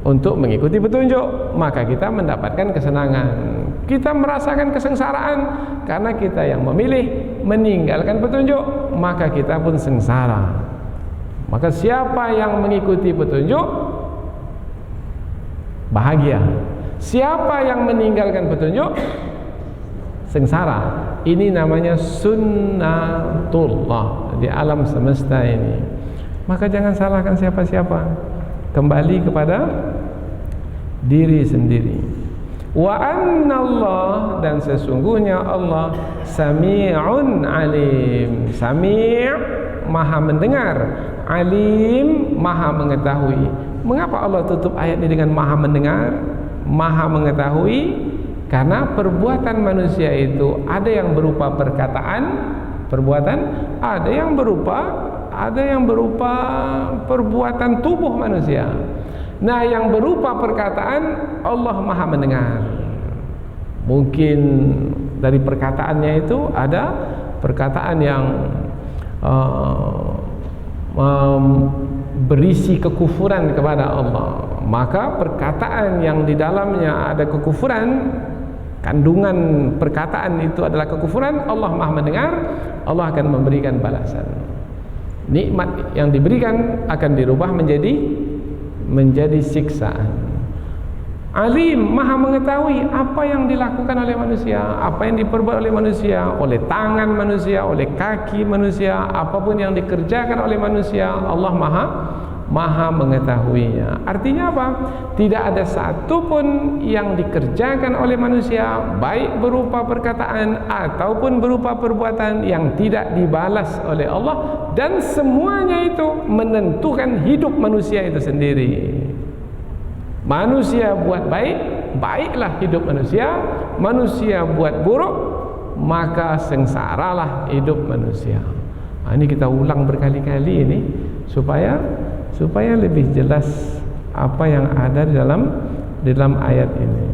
untuk mengikuti petunjuk, maka kita mendapatkan kesenangan. Kita merasakan kesengsaraan karena kita yang memilih meninggalkan petunjuk, maka kita pun sengsara. Maka siapa yang mengikuti petunjuk bahagia, siapa yang meninggalkan petunjuk sengsara. Ini namanya sunnatullah di alam semesta ini. Maka jangan salahkan siapa-siapa, kembali kepada diri sendiri. Wa annallah, dan sesungguhnya Allah sami'un alim. Sami' maha mendengar, alim maha mengetahui. Mengapa Allah tutup ayat ini dengan maha mendengar, maha mengetahui? Karena perbuatan manusia itu ada yang berupa perbuatan, ada yang berupa perbuatan tubuh manusia. Nah, yang berupa perkataan Allah maha mendengar. Mungkin dari perkataannya itu ada perkataan yang berisi kekufuran kepada Allah, maka perkataan yang di dalamnya ada kekufuran, kandungan perkataan itu adalah kekufuran, Allah maha mendengar, Allah akan memberikan balasan. Nikmat yang diberikan akan dirubah menjadi siksaan. Alim, maha mengetahui apa yang dilakukan oleh manusia, apa yang diperbuat oleh manusia, oleh tangan manusia, oleh kaki manusia, apapun yang dikerjakan oleh manusia, Allah maha mengetahuinya. Artinya apa? Tidak ada satu pun yang dikerjakan oleh manusia, baik berupa perkataan ataupun berupa perbuatan, yang tidak dibalas oleh Allah, dan semuanya itu menentukan hidup manusia itu sendiri. Manusia buat baik, baiklah hidup manusia. Manusia buat buruk, maka sengsaralah hidup manusia. Ini kita ulang berkali-kali ini supaya lebih jelas apa yang ada di dalam ayat ini.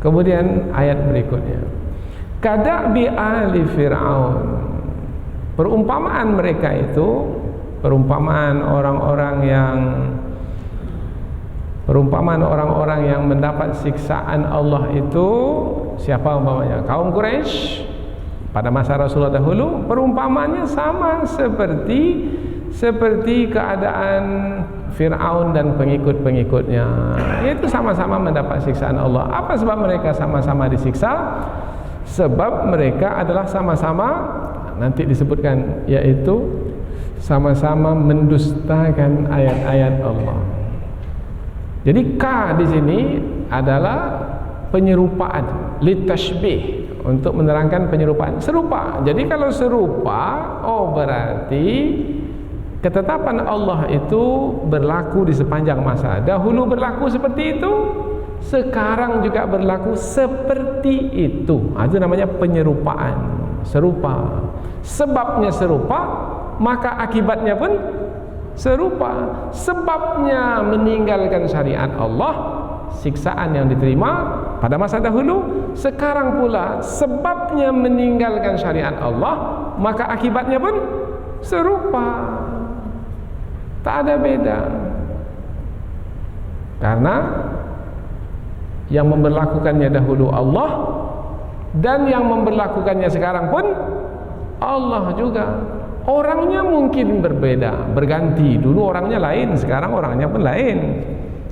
Kemudian ayat berikutnya, kada'bi ali Fir'aun. Perumpamaan mereka itu, perumpamaan orang-orang yang mendapat siksaan Allah itu siapa umpamanya? Kaum Quraisy pada masa Rasulullah dahulu. Perumpamaannya sama seperti keadaan Fir'aun dan pengikut-pengikutnya, yaitu sama-sama mendapat siksaan Allah. Apa sebab mereka sama-sama disiksa? Sebab mereka adalah sama-sama, nanti disebutkan, yaitu sama-sama mendustakan ayat-ayat Allah. Jadi ka di sini adalah penyerupaan, litashbih, untuk menerangkan penyerupaan, serupa. Jadi kalau serupa, berarti ketetapan Allah itu berlaku di sepanjang masa. Dahulu berlaku seperti itu, sekarang juga berlaku seperti itu. Itu namanya penyerupaan, serupa. Sebabnya serupa, maka akibatnya pun serupa. Sebabnya meninggalkan syariat Allah, siksaan yang diterima pada masa dahulu. Sekarang pula sebabnya meninggalkan syariat Allah, maka akibatnya pun serupa. Tak ada beda. Karena yang memberlakukannya dahulu Allah, dan yang memberlakukannya sekarang pun Allah juga. Orangnya mungkin berbeda, berganti. Dulu orangnya lain, sekarang orangnya pun lain.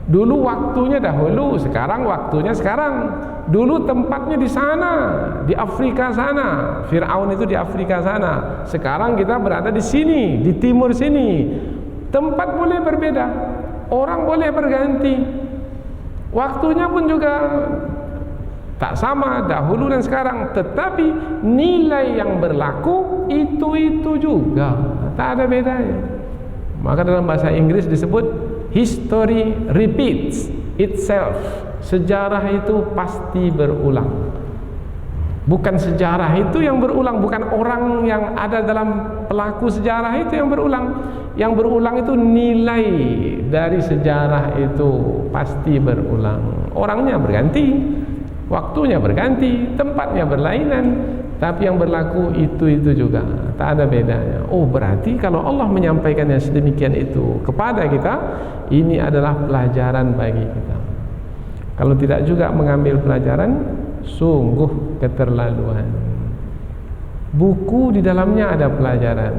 Dulu waktunya dahulu, sekarang waktunya sekarang. Dulu tempatnya di sana, di Afrika sana. Fir'aun itu di Afrika sana. Sekarang kita berada di sini, di timur sini. Tempat boleh berbeda, orang boleh berganti. Waktunya pun juga tak sama dahulu dan sekarang, tetapi nilai yang berlaku itu juga, tak ada bedanya. Maka dalam bahasa Inggris disebut history repeats itself. Sejarah itu pasti berulang. Bukan sejarah itu yang berulang, bukan orang yang ada dalam pelaku sejarah itu yang berulang. Yang berulang itu nilai dari sejarah itu pasti berulang. Orangnya berganti, waktunya berganti, tempatnya berlainan, tapi yang berlaku itu juga, tak ada bedanya. Oh, berarti kalau Allah menyampaikannya sedemikian itu kepada kita, ini adalah pelajaran bagi kita. Kalau tidak juga mengambil pelajaran, sungguh keterlaluan. Buku di dalamnya ada pelajaran,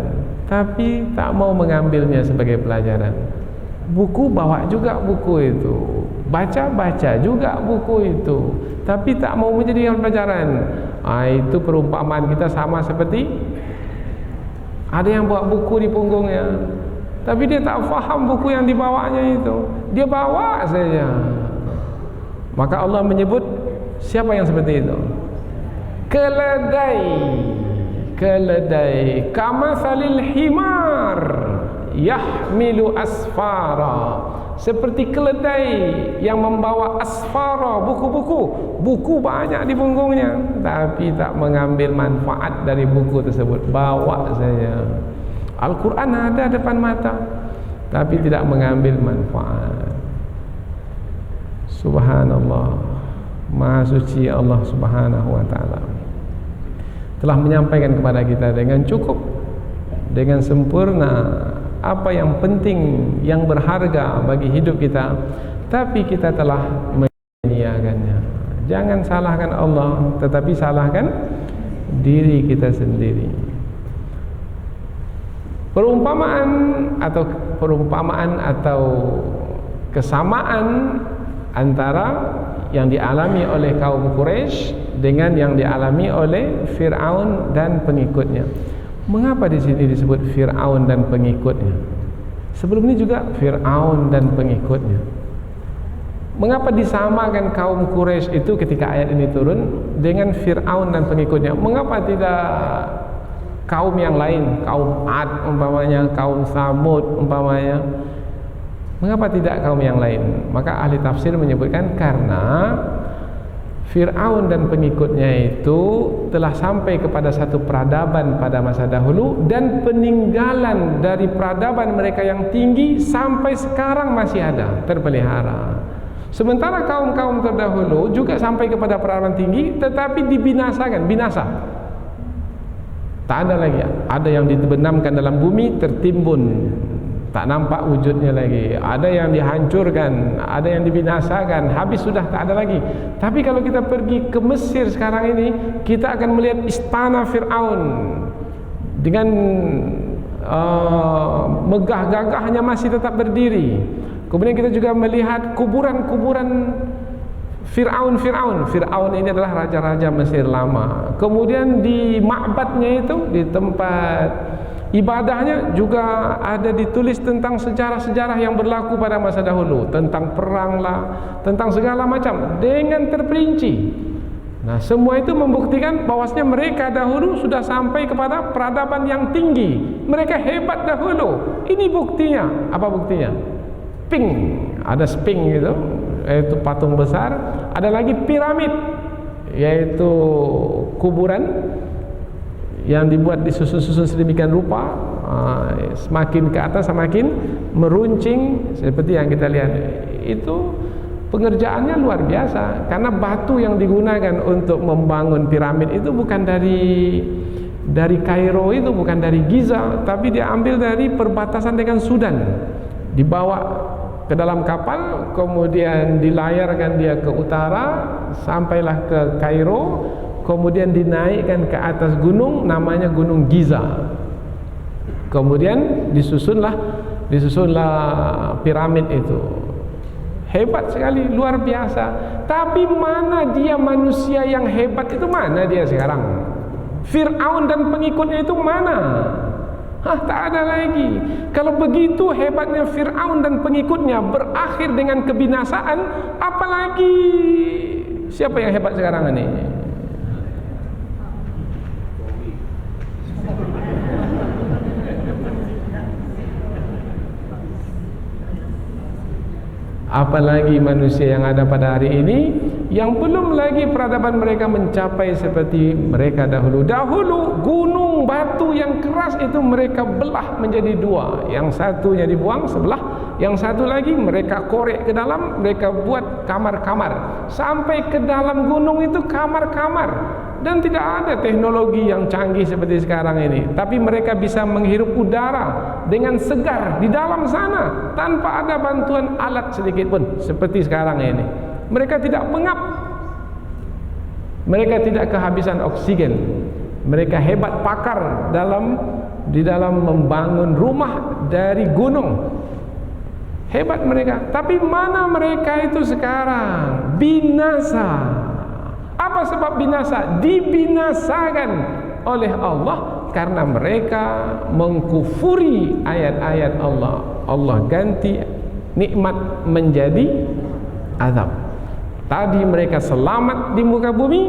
tapi tak mau mengambilnya sebagai pelajaran. Buku bawa juga buku itu, baca juga buku itu, tapi tak mau menjadikan pelajaran. Itu perumpamaan kita sama seperti ada yang bawa buku di punggungnya, tapi dia tak faham buku yang dibawanya itu, dia bawa saja. Maka Allah menyebut siapa yang seperti itu? Keledai kamathalil himar yahmilu asfara, seperti keledai yang membawa asfara, buku banyak di punggungnya, tapi tak mengambil manfaat dari buku tersebut, bawa saja. Al-Quran ada depan mata, tapi tidak mengambil manfaat. Subhanallah, Maha suci Allah Subhanahu wa ta'ala telah menyampaikan kepada kita dengan cukup, dengan sempurna apa yang penting, yang berharga bagi hidup kita, tapi kita telah menyia-nyiakannya. Jangan salahkan Allah, tetapi salahkan diri kita sendiri. Perumpamaan atau kesamaan antara yang dialami oleh kaum Quraisy dengan yang dialami oleh Fir'aun dan pengikutnya. Mengapa di sini disebut Fir'aun dan pengikutnya? Sebelum ini juga Fir'aun dan pengikutnya. Mengapa disamakan kaum Quraisy itu ketika ayat ini turun dengan Fir'aun dan pengikutnya? Mengapa tidak kaum yang lain, kaum Ad umpamanya, kaum Samud umpamanya? Mengapa tidak kaum yang lain? Maka ahli tafsir menyebutkan karena Fir'aun dan pengikutnya itu telah sampai kepada satu peradaban pada masa dahulu, dan peninggalan dari peradaban mereka yang tinggi sampai sekarang masih ada, terpelihara. Sementara kaum-kaum terdahulu juga sampai kepada peradaban tinggi, tetapi dibinasakan, binasa. Tak ada lagi. Ada yang dibenamkan dalam bumi, tertimbun, tak nampak wujudnya lagi. Ada yang dihancurkan, ada yang dibinasakan, habis sudah tak ada lagi. Tapi kalau kita pergi ke Mesir sekarang ini, kita akan melihat istana Fir'aun dengan megah gagahnya masih tetap berdiri. Kemudian kita juga melihat kuburan-kuburan Fir'aun ini adalah raja-raja Mesir lama. Kemudian di ma'badnya itu, di tempat ibadahnya juga ada ditulis tentang sejarah-sejarah yang berlaku pada masa dahulu, tentang perang lah, tentang segala macam dengan terperinci. Nah, semua itu membuktikan bahwasanya mereka dahulu sudah sampai kepada peradaban yang tinggi. Mereka hebat dahulu. Ini buktinya. Apa buktinya? Ada Sphinx itu, yaitu patung besar. Ada lagi piramid, yaitu kuburan yang dibuat disusun-susun sedemikian rupa, semakin ke atas semakin meruncing seperti yang kita lihat. Itu pengerjaannya luar biasa, karena batu yang digunakan untuk membangun piramid itu bukan dari Kairo, itu bukan dari Giza, tapi diambil dari perbatasan dengan Sudan. dibawa ke dalam kapal, kemudian dilayarkan dia ke utara, sampailah ke Kairo, kemudian dinaikkan ke atas gunung, namanya Gunung Giza. Kemudian disusunlah piramid itu. Hebat sekali, luar biasa. Tapi mana dia manusia yang hebat itu, mana dia sekarang? Fir'aun dan pengikutnya itu mana? Tak ada lagi. Kalau begitu hebatnya Fir'aun dan pengikutnya berakhir dengan kebinasaan, apalagi siapa yang hebat sekarang ini? Apalagi manusia yang ada pada hari ini, yang belum lagi peradaban mereka mencapai seperti mereka dahulu. Dahulu gunung batu yang keras itu mereka belah menjadi dua, yang satunya dibuang sebelah, yang satu lagi mereka korek ke dalam, mereka buat kamar-kamar. Sampai ke dalam gunung itu kamar-kamar. Dan tidak ada teknologi yang canggih seperti sekarang ini, tapi mereka bisa menghirup udara dengan segar di dalam sana tanpa ada bantuan alat sedikit pun seperti sekarang ini. Mereka tidak pengap, mereka tidak kehabisan oksigen. Mereka hebat pakar di dalam membangun rumah dari gunung. Hebat mereka. Tapi mana mereka itu sekarang? Binasa. Apa sebab binasa? Dibinasakan oleh Allah karena mereka mengkufuri ayat-ayat Allah. Allah ganti nikmat menjadi azab. Tadi mereka selamat di muka bumi,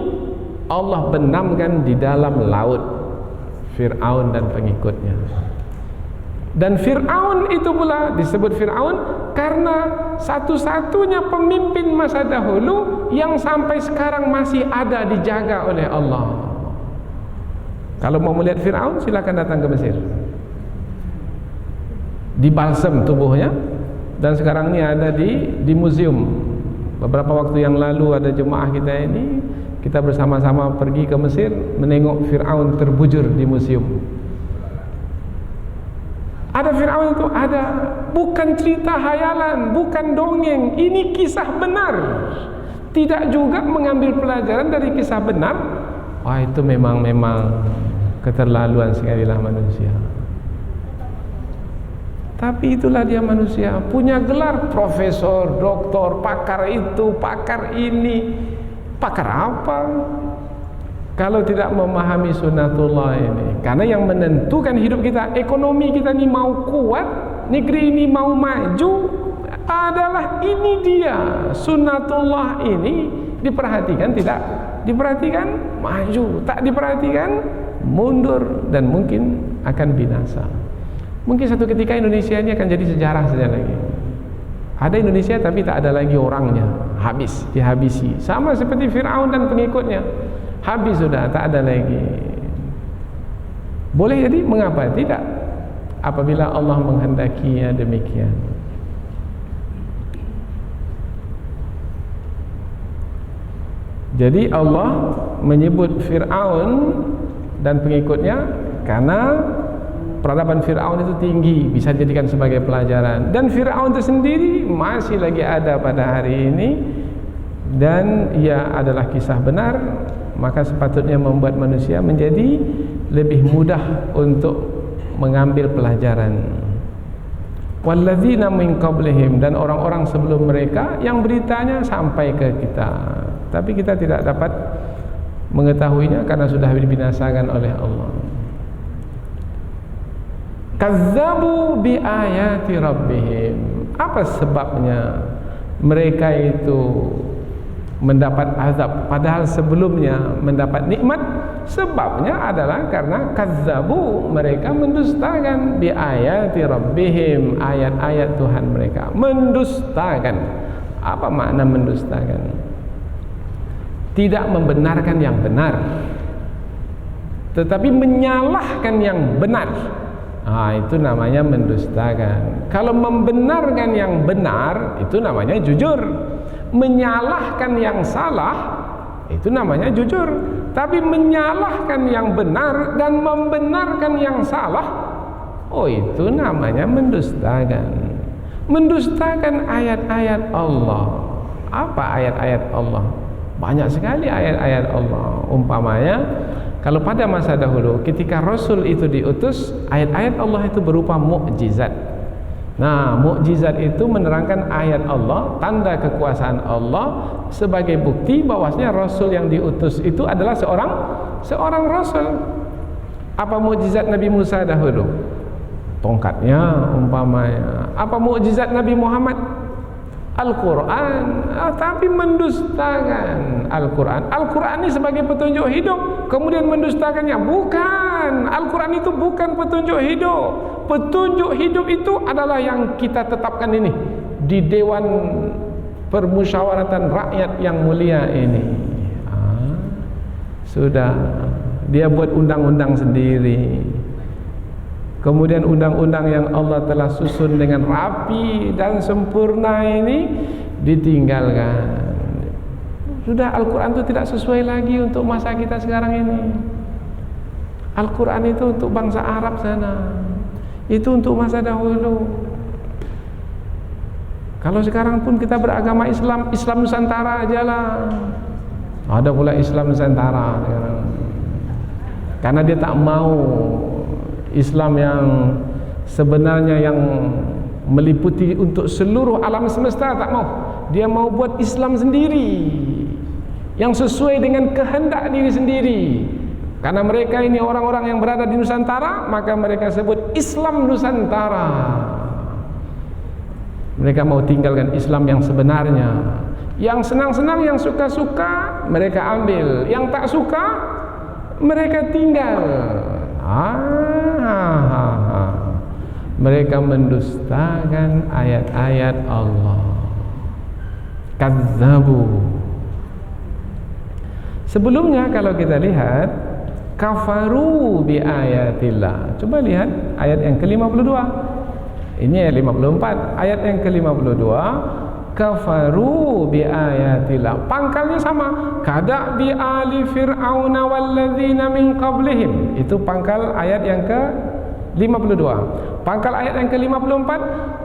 Allah benamkan di dalam laut Fir'aun dan pengikutnya. Dan Fir'aun itu pula disebut Fir'aun karena satu-satunya pemimpin masa dahulu yang sampai sekarang masih ada dijaga oleh Allah. Kalau mau melihat Fir'aun, silakan datang ke Mesir. Dibalsem tubuhnya, dan sekarang ini ada di museum. Beberapa waktu yang lalu ada jemaah kita ini, kita bersama-sama pergi ke Mesir menengok Fir'aun terbujur di museum. Ada Fir'aun itu, ada. Bukan cerita hayalan, bukan dongeng. Ini kisah benar. Tidak juga mengambil pelajaran dari kisah benar. Wah, itu memang keterlaluan sekali lah manusia. Tapi itulah dia manusia. Punya gelar profesor, doktor, pakar itu, pakar ini. Pakar apa? Kalau tidak memahami sunnatullah ini. Karena yang menentukan hidup kita, ekonomi kita ini mau kuat, negeri ini mau maju, adalah ini dia. Sunnatullah ini diperhatikan, tidak diperhatikan, maju. Tak diperhatikan, mundur, dan mungkin akan binasa. Mungkin satu ketika Indonesia ini akan jadi sejarah saja lagi. Ada Indonesia tapi tak ada lagi orangnya, habis, dihabisi. Sama seperti Fir'aun dan pengikutnya. Habis sudah, tak ada lagi. Boleh jadi? Mengapa tidak? Apabila Allah menghendakinya demikian. Jadi Allah menyebut Fir'aun dan pengikutnya karena peradaban Fir'aun itu tinggi, bisa dijadikan sebagai pelajaran. Dan Fir'aun itu sendiri masih lagi ada pada hari ini, dan ia adalah kisah benar. Maka sepatutnya membuat manusia menjadi lebih mudah untuk mengambil pelajaran. Walladzina min qablihim, dan orang-orang sebelum mereka yang beritanya sampai ke kita, tapi kita tidak dapat mengetahuinya karena sudah dibinasakan oleh Allah. Kazzabu bi ayati rabbihim. Apa sebabnya mereka itu mendapat azab padahal sebelumnya mendapat nikmat? Sebabnya adalah karena kazzabu, mereka mendustakan bi ayati rabbihim, ayat-ayat Tuhan mereka. Mendustakan. Apa makna mendustakan? Tidak membenarkan yang benar, tetapi menyalahkan yang benar. Itu namanya mendustakan. Kalau membenarkan yang benar, itu namanya jujur. Menyalahkan yang salah, itu namanya jujur. Tapi menyalahkan yang benar dan membenarkan yang salah, itu namanya mendustakan. mendustakan ayat-ayat Allah. Apa ayat-ayat Allah? Banyak sekali ayat-ayat Allah. Umpamanya kalau pada masa dahulu ketika Rasul itu diutus, ayat-ayat Allah itu berupa mukjizat. Nah, mukjizat itu menerangkan ayat Allah, tanda kekuasaan Allah sebagai bukti bahwasanya Rasul yang diutus itu adalah seorang Rasul. Apa mukjizat Nabi Musa dahulu? Tongkatnya umpamanya. Apa mukjizat Nabi Muhammad? Al-Quran. Tapi mendustakan Al-Quran. Al-Quran ini sebagai petunjuk hidup, kemudian mendustakannya. Bukan, Al-Quran itu bukan petunjuk hidup. Petunjuk hidup itu adalah yang kita tetapkan ini di Dewan Permusyawaratan Rakyat yang mulia ini. Sudah, dia buat undang-undang sendiri. Kemudian undang-undang yang Allah telah susun dengan rapi dan sempurna ini ditinggalkan. Sudah, Al-Quran itu tidak sesuai lagi untuk masa kita sekarang ini. Al-Quran itu untuk bangsa Arab sana, itu untuk masa dahulu. Kalau sekarang pun kita beragama Islam, Islam Nusantara aja lah. Ada pula Islam Nusantara sekarang. Karena dia tak mau Islam yang sebenarnya yang meliputi untuk seluruh alam semesta, tak mau. Dia mau buat Islam sendiri yang sesuai dengan kehendak diri sendiri. Karena mereka ini orang-orang yang berada di Nusantara, maka mereka sebut Islam Nusantara. Mereka mau tinggalkan Islam yang sebenarnya. Yang senang-senang, yang suka-suka mereka ambil, yang tak suka mereka tinggal. Mereka mendustakan ayat-ayat Allah. Kadzabu. Sebelumnya kalau kita lihat, kafaru bi ayatillah. Coba lihat ayat yang ke-52. Ini ayat 54. Ayat yang ke-52, kafaru bi ayatillah. Pangkalnya sama. Kada bi ali fir'auna walladzina min qablihim. Itu pangkal ayat yang ke-52. Pangkal ayat yang ke-54,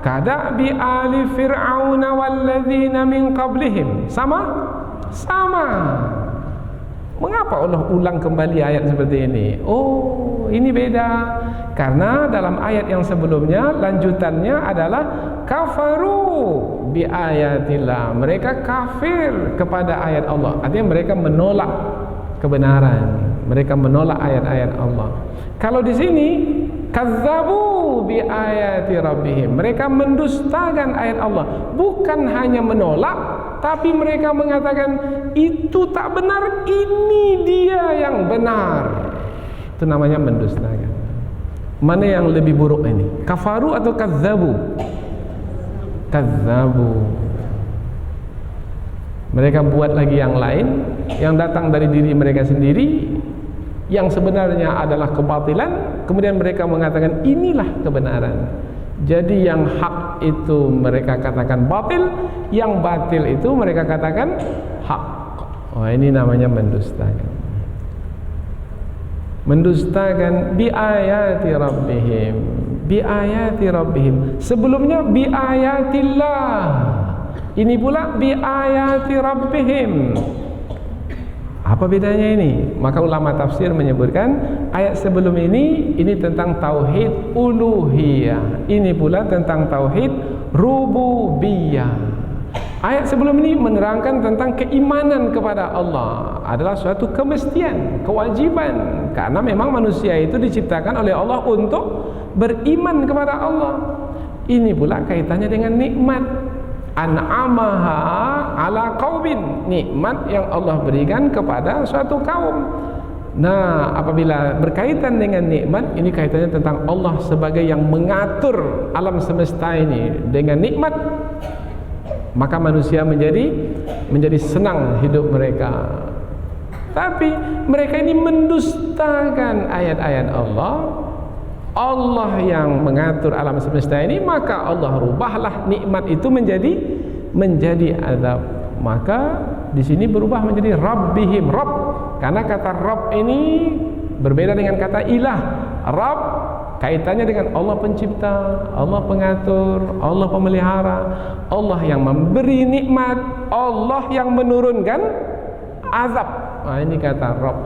kada bi ali fir'auna walladzina min qablihim. Sama? Sama. Mengapa Allah ulang kembali ayat seperti ini? Oh, ini beda. Karena dalam ayat yang sebelumnya lanjutannya adalah kafaru bi ayatillah. Mereka kafir kepada ayat Allah. Artinya mereka menolak kebenaran. Mereka menolak ayat-ayat Allah. Kalau di sini kadzabu bi ayati rabbihim. Mereka mendustakan ayat Allah. Bukan hanya menolak, tapi mereka mengatakan itu tak benar, ini dia yang benar. Itu namanya mendustakan. Mana yang lebih buruk ini? Kafaru atau kadzabu? Kadzabu. Mereka buat lagi yang lain, yang datang dari diri mereka sendiri, yang sebenarnya adalah kebatilan. Kemudian mereka mengatakan inilah kebenaran. Jadi yang hak itu mereka katakan batil, yang batil itu mereka katakan hak. Oh, ini namanya mendustakan. Mendustakan bi ayati rabbihim. Bi ayati rabbihim. Sebelumnya bi ayatillah. Ini pula bi ayati rabbihim. Apa bedanya ini? Maka ulama tafsir menyebutkan ayat sebelum ini tentang tauhid uluhiyah. Ini pula tentang tauhid rububiyah. Ayat sebelum ini menerangkan tentang keimanan kepada Allah. Adalah suatu kemestian, kewajiban. Karena memang manusia itu diciptakan oleh Allah untuk beriman kepada Allah. Ini pula kaitannya dengan nikmat. An'amaha ala qaumin, nikmat yang Allah berikan kepada suatu kaum. Nah, apabila berkaitan dengan nikmat, ini kaitannya tentang Allah sebagai yang mengatur alam semesta ini dengan nikmat, maka manusia menjadi senang hidup mereka. Tapi mereka ini mendustakan ayat-ayat Allah. Allah yang mengatur alam semesta ini, maka Allah rubahlah nikmat itu menjadi azab. Maka di sini berubah menjadi rabbihim, Rabb. Karena kata Rabb ini berbeda dengan kata ilah. Rabb kaitannya dengan Allah pencipta, Allah pengatur, Allah pemelihara, Allah yang memberi nikmat, Allah yang menurunkan azab. Nah, ini kata Rabb.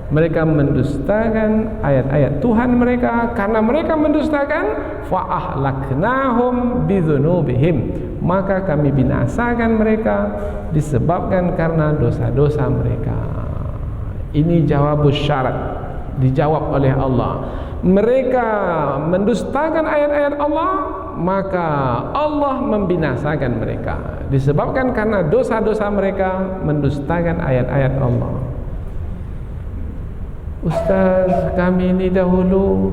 Mereka mendustakan ayat-ayat Tuhan mereka. Karena mereka mendustakan, fa ahlaknahum bidzunubihim, maka kami binasakan mereka disebabkan karena dosa-dosa mereka. Ini jawabus syarat, dijawab oleh Allah. Mereka mendustakan ayat-ayat Allah, maka Allah membinasakan mereka disebabkan karena dosa-dosa mereka mendustakan ayat-ayat Allah. Ustaz, kami ini dahulu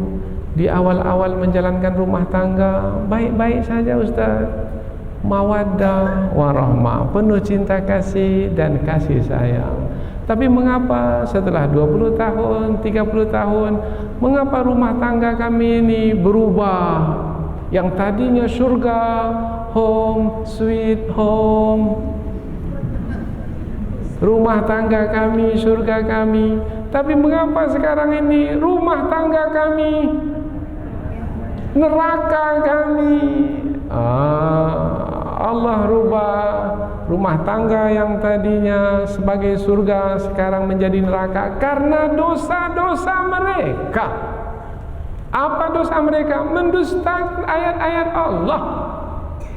di awal-awal menjalankan rumah tangga baik-baik saja Ustaz, mawaddah warahmah, penuh cinta kasih dan kasih sayang. Tapi mengapa setelah 20 tahun, 30 tahun, mengapa rumah tangga kami ini berubah? Yang tadinya surga, home, sweet home, rumah tangga kami, surga kami. Tapi mengapa sekarang ini rumah tangga kami, neraka kami? Allah rubah rumah tangga yang tadinya sebagai surga sekarang menjadi neraka karena dosa-dosa mereka. Apa dosa mereka? Mendustakan ayat-ayat Allah.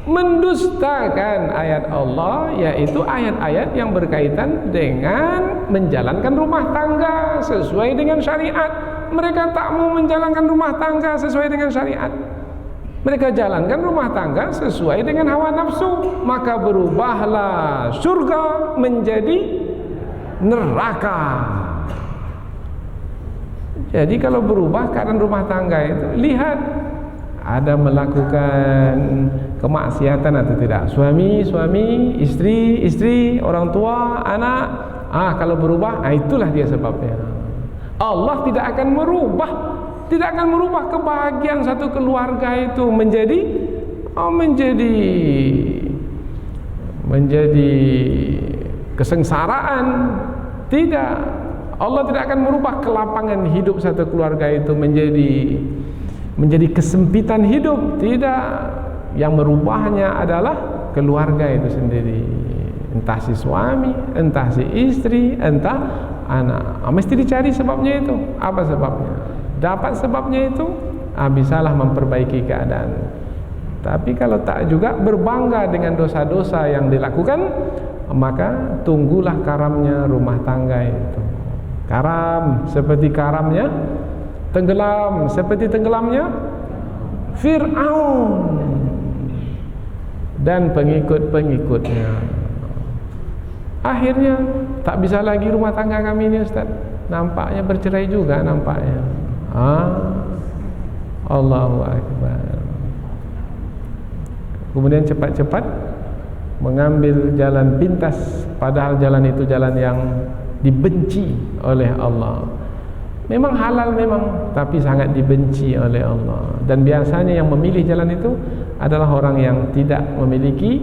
Mendustakan ayat Allah, yaitu ayat-ayat yang berkaitan dengan menjalankan rumah tangga sesuai dengan syariat. Mereka tak mau menjalankan rumah tangga sesuai dengan syariat. Mereka jalankan rumah tangga sesuai dengan hawa nafsu, maka berubahlah surga menjadi neraka. Jadi kalau berubah keadaan rumah tangga itu, lihat ada melakukan kemaksiatan atau tidak. Suami, istri, orang tua, anak. Kalau berubah, itulah dia sebabnya. Allah tidak akan merubah kebahagiaan satu keluarga itu menjadi kesengsaraan. Tidak. Allah tidak akan merubah kelapangan hidup satu keluarga itu menjadi kesempitan hidup. Tidak. Yang merubahnya adalah keluarga itu sendiri. Entah si suami, entah si istri, entah anak. Mesti dicari sebabnya itu. Apa sebabnya? Dapat sebabnya itu, bisalah memperbaiki keadaan. Tapi kalau tak juga berbangga dengan dosa-dosa yang dilakukan, maka tunggulah karamnya rumah tangga itu. Karam seperti karamnya, tenggelam seperti tenggelamnya Fir'aun dan pengikut-pengikutnya. Akhirnya tak bisa lagi rumah tangga kami ini Ustaz. Nampaknya bercerai juga nampaknya. Allahu Akbar. Kemudian cepat-cepat mengambil jalan pintas, padahal jalan itu jalan yang dibenci oleh Allah. Memang halal memang, tapi sangat dibenci oleh Allah. Dan biasanya yang memilih jalan itu adalah orang yang tidak memiliki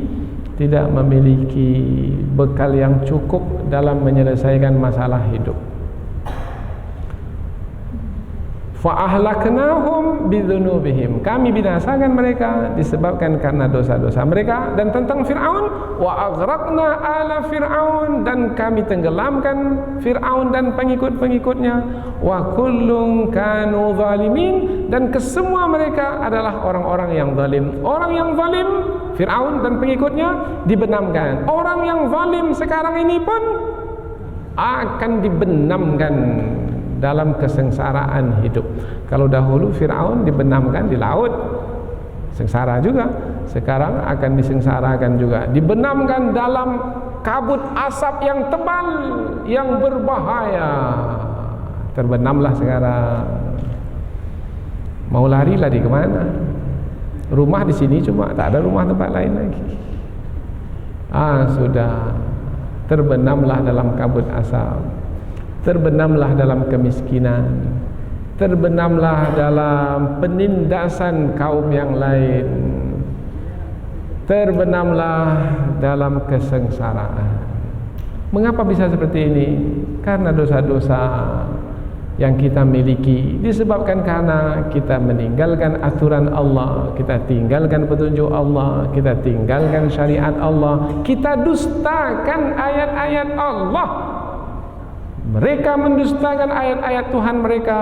bekal yang cukup dalam menyelesaikan masalah hidup. Fa'ahlaknahum bidzunubihim, kami binasakan mereka disebabkan karena dosa-dosa mereka. Dan tentang Fir'aun, wa aghraqna ala Fir'aun, dan kami tenggelamkan Fir'aun dan pengikut-pengikutnya. Wa kullun kanu zalimin, dan kesemua mereka adalah orang-orang yang zalim. Orang yang zalim, Fir'aun dan pengikutnya, dibenamkan. Orang yang zalim sekarang ini pun akan dibenamkan dalam kesengsaraan hidup. Kalau dahulu Fir'aun dibenamkan di laut, sengsara juga. Sekarang akan disengsarakan juga, dibenamkan dalam kabut asap yang tebal, yang berbahaya. Terbenamlah sekarang. Mau lari kemana? Rumah di sini cuma, tak ada rumah tempat lain lagi. Sudah terbenamlah dalam kabut asap. Terbenamlah dalam kemiskinan, terbenamlah dalam penindasan kaum yang lain, terbenamlah dalam kesengsaraan. Mengapa bisa seperti ini? Karena dosa-dosa yang kita miliki, disebabkan karena kita meninggalkan aturan Allah, kita tinggalkan petunjuk Allah, kita tinggalkan syariat Allah, kita dustakan ayat-ayat Allah. Mereka mendustakan ayat-ayat Tuhan mereka,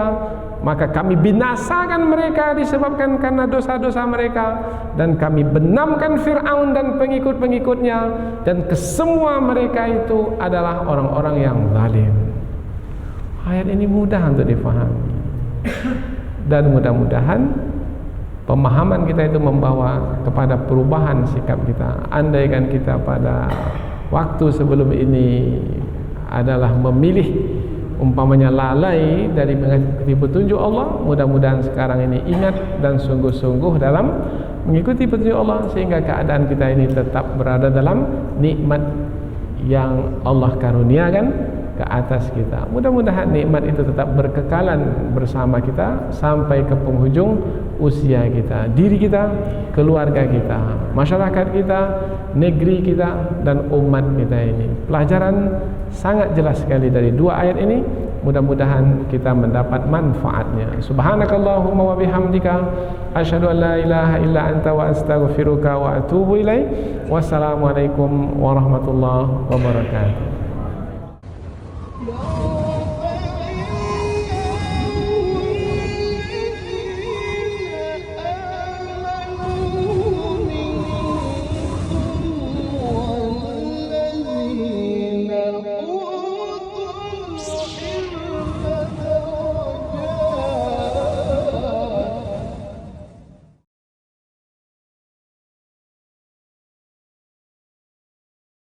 maka kami binasakan mereka disebabkan karena dosa-dosa mereka, dan kami benamkan Fir'aun dan pengikut-pengikutnya, dan kesemua mereka itu adalah orang-orang yang zalim. Ayat ini mudah untuk difahami, dan mudah-mudahan pemahaman kita itu membawa kepada perubahan sikap kita. Andaikan kita pada waktu sebelum ini adalah memilih umpamanya lalai dari mengikuti petunjuk Allah, mudah-mudahan sekarang ini ingat dan sungguh-sungguh dalam mengikuti petunjuk Allah, sehingga keadaan kita ini tetap berada dalam nikmat yang Allah karuniakan ke atas kita. Mudah-mudahan nikmat itu tetap berkekalan bersama kita sampai ke penghujung usia kita, diri kita, keluarga kita, masyarakat kita, negeri kita, dan umat kita ini. Pelajaran sangat jelas sekali dari dua ayat ini. Mudah-mudahan kita mendapat manfaatnya. Subhanakallahumma wa bihamdika asyhadu an la ilaha illa anta wa astaghfiruka wa atubu ilaik. Wassalamualaikum warahmatullahi wabarakatuh.